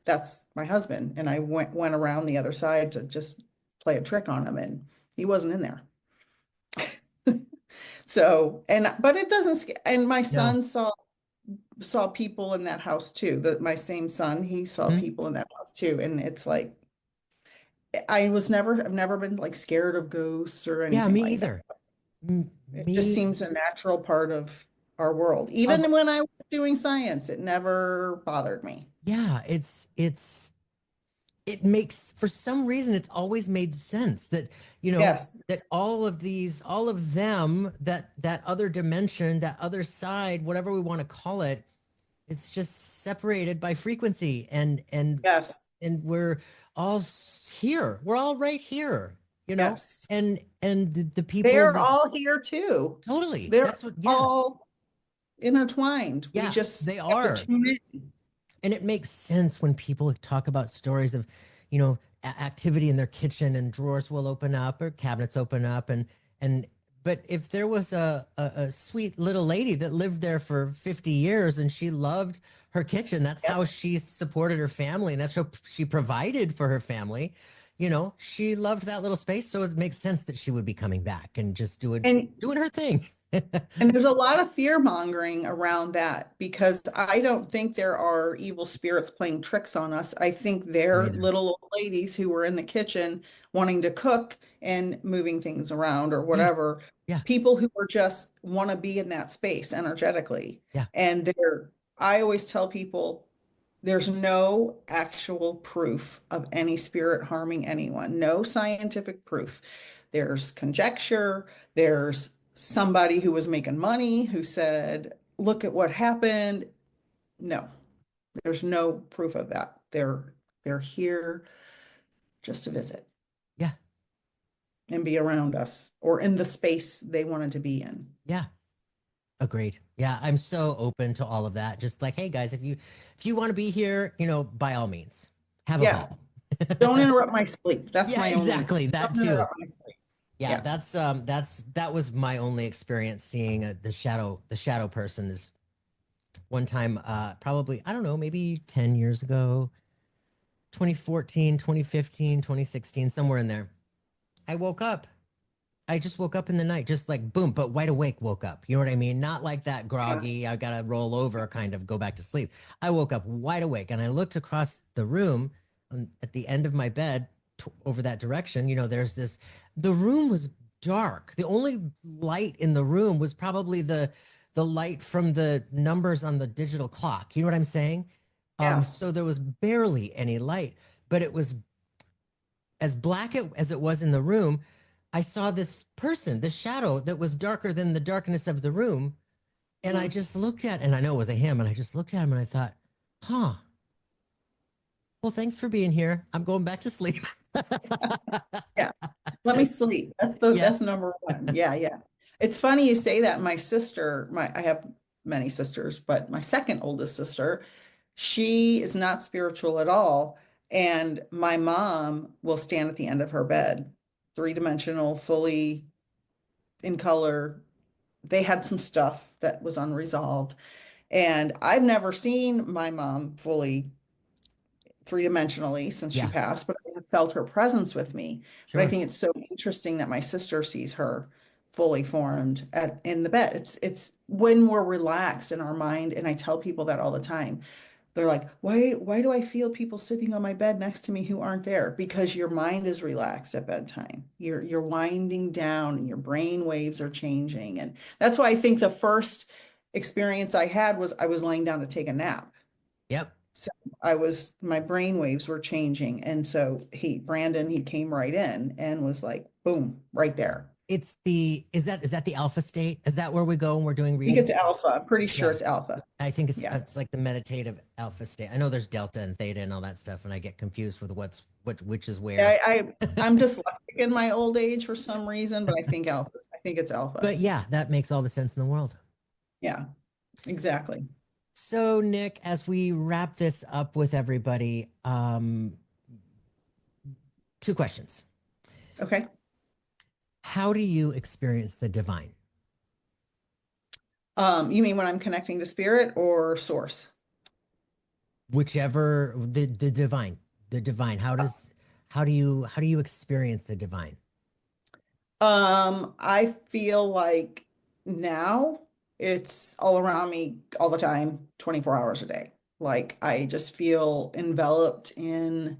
that's my husband. And I went around the other side to just play a trick on him, and he wasn't in there. So, and but it doesn't scare. And my No. son saw people in that house too. That my same son, he saw Mhm. people in that house too. And it's like I've never been like scared of ghosts or Yeah, anything me like that. either. It just Me seems a natural part of our world. of Even when I was doing science, it never bothered me. yeah, it makes, for some reason, it's always made sense that, Yes, that all of them, that other dimension, that other side, whatever we want to call it, it's just separated by frequency, yes, and we're all here. We're all right here, yes. and the people They're that all here too. totally, They're that's what, yeah, all intertwined. We yeah, just they have to are. tune in. And it makes sense when people talk about stories of, activity in their kitchen, and drawers will open up or cabinets open up, and but if there was a sweet little lady that lived there for 50 years and she loved her kitchen, that's Yep. how she supported her family, and that's how she provided for her family. She loved that little space, so it makes sense that she would be coming back and just And doing her thing. And there's a lot of fear mongering around that because I don't think there are evil spirits playing tricks on us. I think Don't they're either. little old ladies who were in the kitchen wanting to cook and moving things around or Yeah, whatever. yeah, People who are just want to be in that space energetically. yeah, And I always tell people there's no actual proof of any spirit harming anyone, no scientific proof. There's conjecture, there's somebody who was making money who said, look at what happened. No, there's no proof of that. They're here just to visit yeah, and be around us or in the space they wanted to be in. yeah. Agreed. Yeah, I'm so open to all of that. Just like, hey guys, if you want to be here, by all means, have a Yeah, ball. don't interrupt my sleep. That's Yeah, my only. exactly. That Don't too. interrupt my sleep. Yeah, Yeah. that was my only experience seeing the shadow person is one time, probably, I don't know, maybe 10 years ago, 2014, 2015, 2016, somewhere in there. I woke up. I just woke up in the night, just like boom, but wide awake woke up. You know what I mean? Not like that Yeah. groggy, I gotta roll over, kind of go back to sleep. I woke up wide awake and I looked across the room at the end of my bed over that direction. The room was dark. The only light in the room was probably the light from the numbers on the digital clock. You know what I'm saying? Yeah. So there was barely any light, but it was as black as it was in the room. I saw this person, the shadow that was darker than the darkness of the room. And I Mm. just looked at, and I know it was a him, and I just looked at him and I thought, huh, well, thanks for being here. I'm going back to sleep. Yeah. Let me sleep. That's Yes. number one. Yeah, yeah. It's funny you say that. My sister, I have many sisters, but my second oldest sister, she is not spiritual at all. And my mom will stand at the end of her bed, three-dimensional, fully in color. They had some stuff that was unresolved. And I've never seen my mom fully three-dimensionally since she Yeah, passed, but I have felt her presence with me. But I sure. think it's so interesting that my sister sees her fully formed in the bed. It's when we're relaxed in our mind, and I tell people that all the time. They're like, why do I feel people sitting on my bed next to me who aren't there? Because your mind is relaxed at bedtime. You're winding down and your brain waves are changing. And that's why I think the first experience I had was I was laying down to take a nap. Yep. So my brain waves were changing. And so Brandon, he came right in and was like, boom, right there. Is that the alpha state? Is that where we go when we're doing I think it's readings? alpha. I'm pretty sure Yeah. it's alpha. I think it's Yeah. it's like the meditative alpha state. I know there's delta and theta and all that stuff, and I get confused with which is where. Yeah, I'm dyslexic in my old age for some reason, but I think alpha. I think it's alpha. But yeah, that makes all the sense in the world. Yeah, exactly. So, Nick, as we wrap this up with everybody, two questions. Okay. How do you experience the divine? You mean when I'm connecting to spirit or source? Whichever, the divine, the divine. How do you experience the divine? I feel like now it's all around me all the time, 24 hours a day. Like I just feel enveloped in,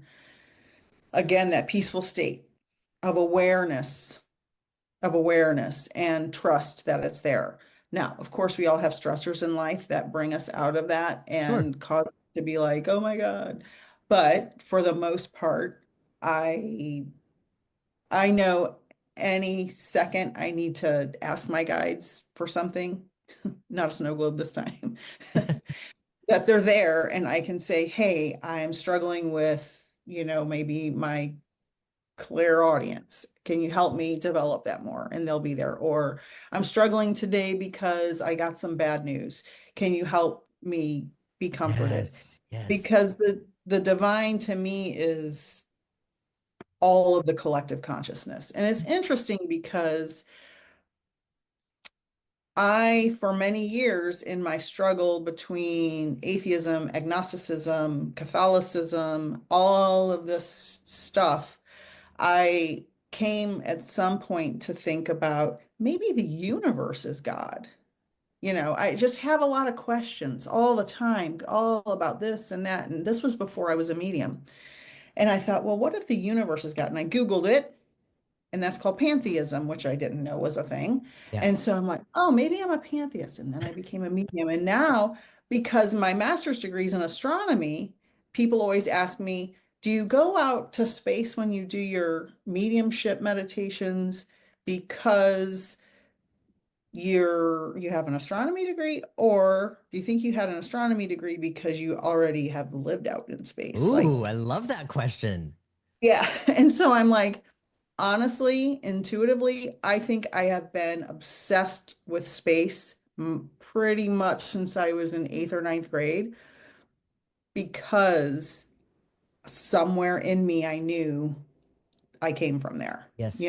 again, that peaceful state of awareness and trust that it's there. Now, of course, we all have stressors in life that bring us out of that Sure. and cause us to be like, oh my God. But for the most part, I I know any second I need to ask my guides for something, not a snow globe this time, that they're there and I can say, hey, I'm struggling with, maybe my clairaudience. Can you help me develop that more? And they'll be there. Or I'm struggling today because I got some bad news. Can you help me be comforted? Yes, yes. Because the divine to me is all of the collective consciousness. And it's interesting because for many years in my struggle between atheism, agnosticism, Catholicism, all of this stuff, I came at some point to think about maybe the universe is God. I just have a lot of questions all the time, all about this and that. And this was before I was a medium. And I thought, well, what if the universe is God? And I Googled it, and that's called pantheism, which I didn't know was a thing. Yeah. And so I'm like, oh, maybe I'm a pantheist. And then I became a medium. And now, because my master's degree is in astronomy, people always ask me, do you go out to space when you do your mediumship meditations because you have an astronomy degree, or do you think you had an astronomy degree because you already have lived out in space? Like, Ooh, I love that question. yeah. And so I'm like, honestly, intuitively, I think I have been obsessed with space pretty much since I was in eighth or ninth grade because somewhere in me I knew I came from there, Yes.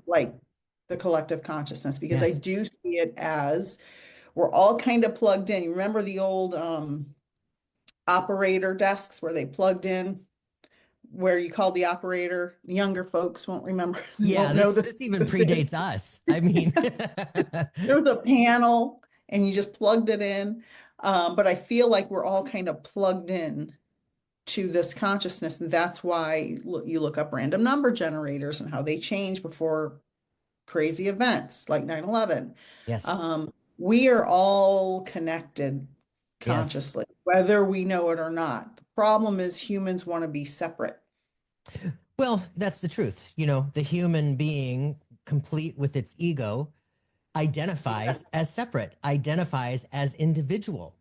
like the collective consciousness, because I Yes. do see it as we're all kind of plugged in. You remember the old operator desks where they plugged in, where you called the operator? Younger folks won't remember, Yeah, won't know this even this is. predates us. I mean, There was a panel and you just plugged it in. But I feel like we're all kind of plugged in to this consciousness. And that's why you look up random number generators and how they change before crazy events like 9/11. yes. We are all connected Yes. consciously, whether we know it or not. The problem is humans want to be separate. Well, that's the truth. The human being, complete with its ego, Yeah. identifies as separate, identifies as individual.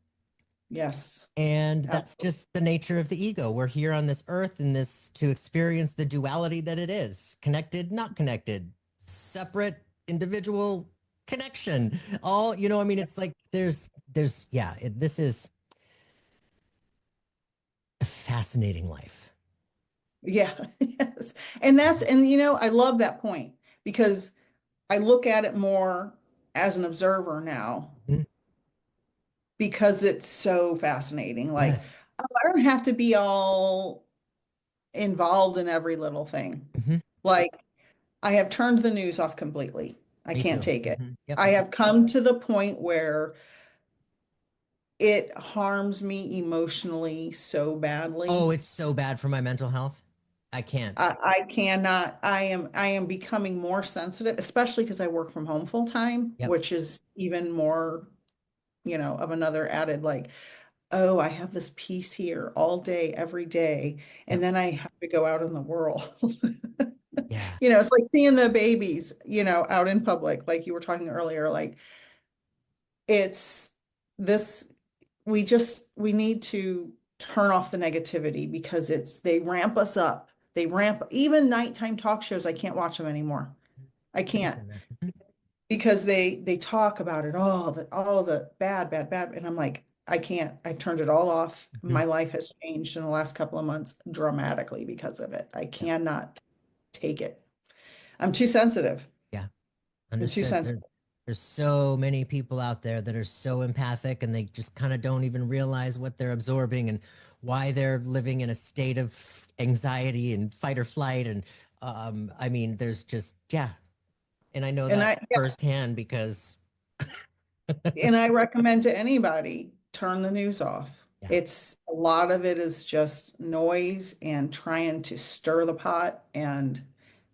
Yes. And that's Absolutely. just the nature of the ego. We're here on this earth in this to experience the duality that it is: connected, not connected, separate, individual, connection. All, I mean, it's like yeah, this is a fascinating life. Yeah. Yes. And I love that point because I look at it more as an observer now Mhm. because it's so fascinating. Like, Yes. oh, I don't have to be all involved in every little thing. Hmm. Like, I have turned the news off completely. I Me can't too. take it. Yep. I have come to the point where it harms me emotionally so Oh, badly. it's so bad for my mental health. I can't. I cannot, I am becoming more sensitive, especially because I work from home full time, Yep. which is even more, of another added like, oh, I have this piece here all day, every day, and Yep. then I have to go out in the world. Yeah. It's like seeing the babies, out in public, like you were talking earlier, like it's this, we need to turn off the negativity because they ramp us up. They ramp even nighttime talk shows. I can't watch them anymore. I can't Understand that. Mhm. because they talk about it all the bad, bad, bad. And I'm like, I can't. I turned it all off. Mhm. My life has changed in the last couple of months dramatically because of it. I Yep. cannot take it. I'm too sensitive. Yeah. I'm too Understood. sensitive. There's so many people out there that are so empathic and they just kind of don't even realize what they're absorbing and why they're living in a state of anxiety and fight or flight. And I mean, there's just, yeah. And I know And that I, yeah, firsthand because, and I recommend to anybody, turn the news off. yeah, It's a lot of it is just noise and trying to stir the pot, and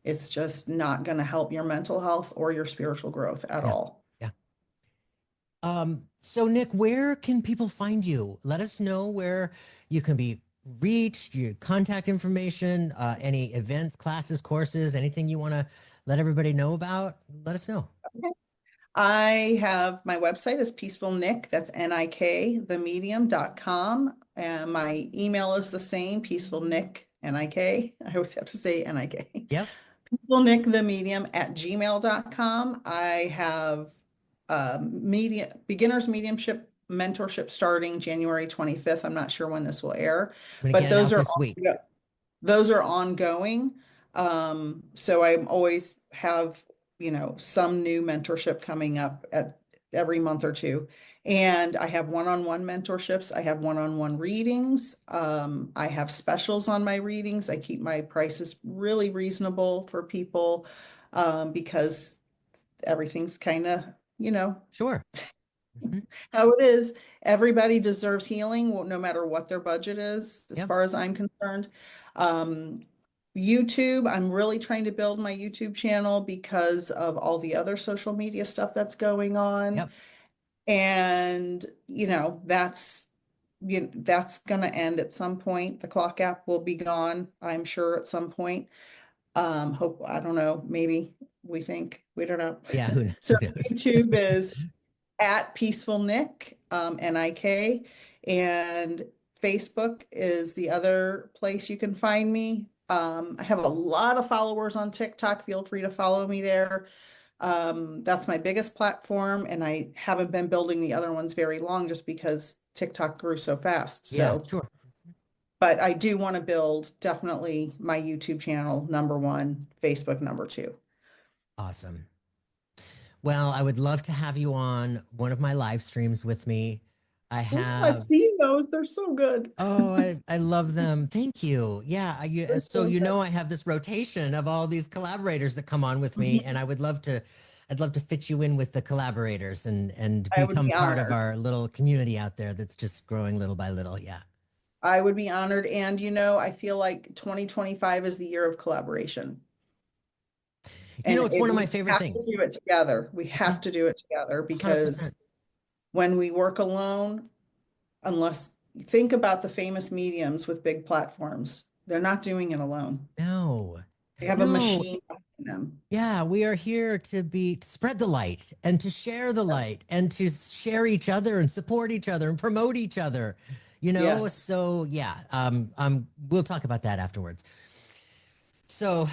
it's just not going to help your mental health or your spiritual growth at yeah, all. yeah. So Nick, where can people find you? Let us know where you can be reached, your contact information, any events, classes, courses, anything you want to let everybody know about. Let us know. Okay. I have my website is Peaceful Nick, that's Nik, themedium.com. And my email is the same, Peaceful Nick, Nik. I always have to say Nik. Yep. Peaceful Nick, themedium at gmail.com. I have beginners mediumship mentorship starting January 25th. I'm not sure when this will air, I'm gonna but get it out this week. those are ongoing. So I always have, some new mentorship coming up at every month or two. And I have one-on-one mentorships. I have one-on-one readings. I have specials on my readings. I keep my prices really reasonable for people, because everything's kind of, Sure. Mhm. how it is. Everybody deserves healing, no matter what their budget is, as Yep. far as I'm concerned. Um, YouTube, I'm really trying to build my YouTube channel because of all the other social media stuff that's going on. Yep. And, that's going to end at some point. The clock app will be gone, I'm sure, at some point. Hope, I don't know, maybe we don't know. Yeah. Who knows? So Who knows? YouTube is at Peaceful Nick, Nik, and Facebook is the other place you can find me. I have a lot of followers on TikTok. Feel free to follow me there. That's my biggest platform, and I haven't been building the other ones very long just because TikTok grew so fast. Yeah. So, Sure. but I do want to build definitely my YouTube channel, number one, Facebook, number two. Awesome. Well, I would love to have you on one of my live streams with me. I I've have. seen those. They're so good. Oh, I love them. Thank you. Yeah, They're so so good. I have this rotation of all these collaborators that come on with me, and I'd love to fit you in with the collaborators and I would become be part of honored. our little community out there that's just growing little by little. Yeah. I would be honored. And, I feel like 2025 is the year of collaboration. And It's one of my we favorite have to things. do it together. We have Mhm. to do it together, because 100%. when we work alone, think about the famous mediums with big platforms, they're not doing it alone. No. They have a No. machine behind them. Yeah, we are here to spread the light and to share the light and to share each other and support each other and promote each other. Yes. So yeah, we'll talk about that afterwards. So,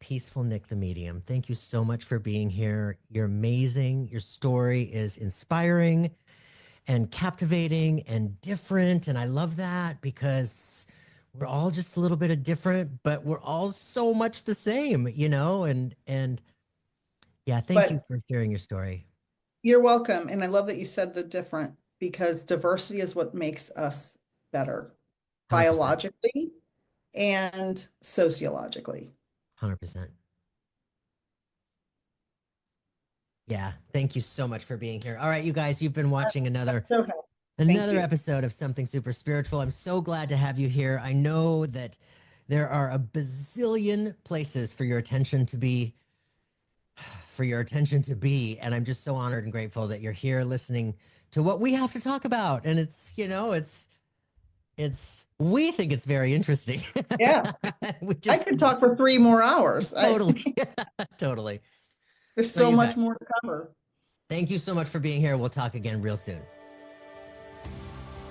Peaceful Nick the Medium, thank you so much for being here. You're amazing. Your story is inspiring and captivating and different, and I love that because we're all just a little bit of different, but we're all so much the same, and yeah, thank you But for sharing your story. you're welcome. And I love that you said the different, because diversity is what makes us better 100%. biologically and sociologically. 100%. Yeah, thank you so much for being here. All right, you guys, you've been watching Okay. Thank you. episode of Something Super Spiritual. I'm so glad to have you here. I know that there are a bazillion places for your attention to be, and I'm just so honored and grateful that you're here listening to what we have to talk about. And we think it's very interesting. Yeah. we I just could talk for 3 more hours. totally, totally. There's So so you much guys, more to cover. thank you so much for being here. We'll talk again real soon.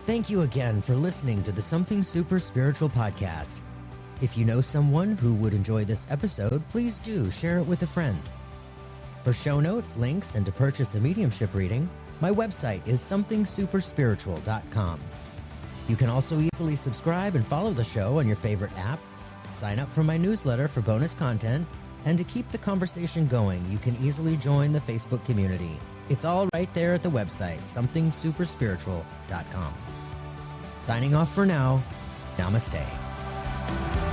Thank you again for listening to the Something Super Spiritual podcast. If you know someone who would enjoy this episode, please do share it with a friend. For show notes, links, and to purchase a mediumship reading, my website is somethingsuperspiritual.com. You can also easily subscribe and follow the show on your favorite app, sign up for my newsletter for bonus content, And to keep the conversation going, you can easily join the Facebook community. It's all right there at the website, somethingsuperspiritual.com. Signing off for now, namaste.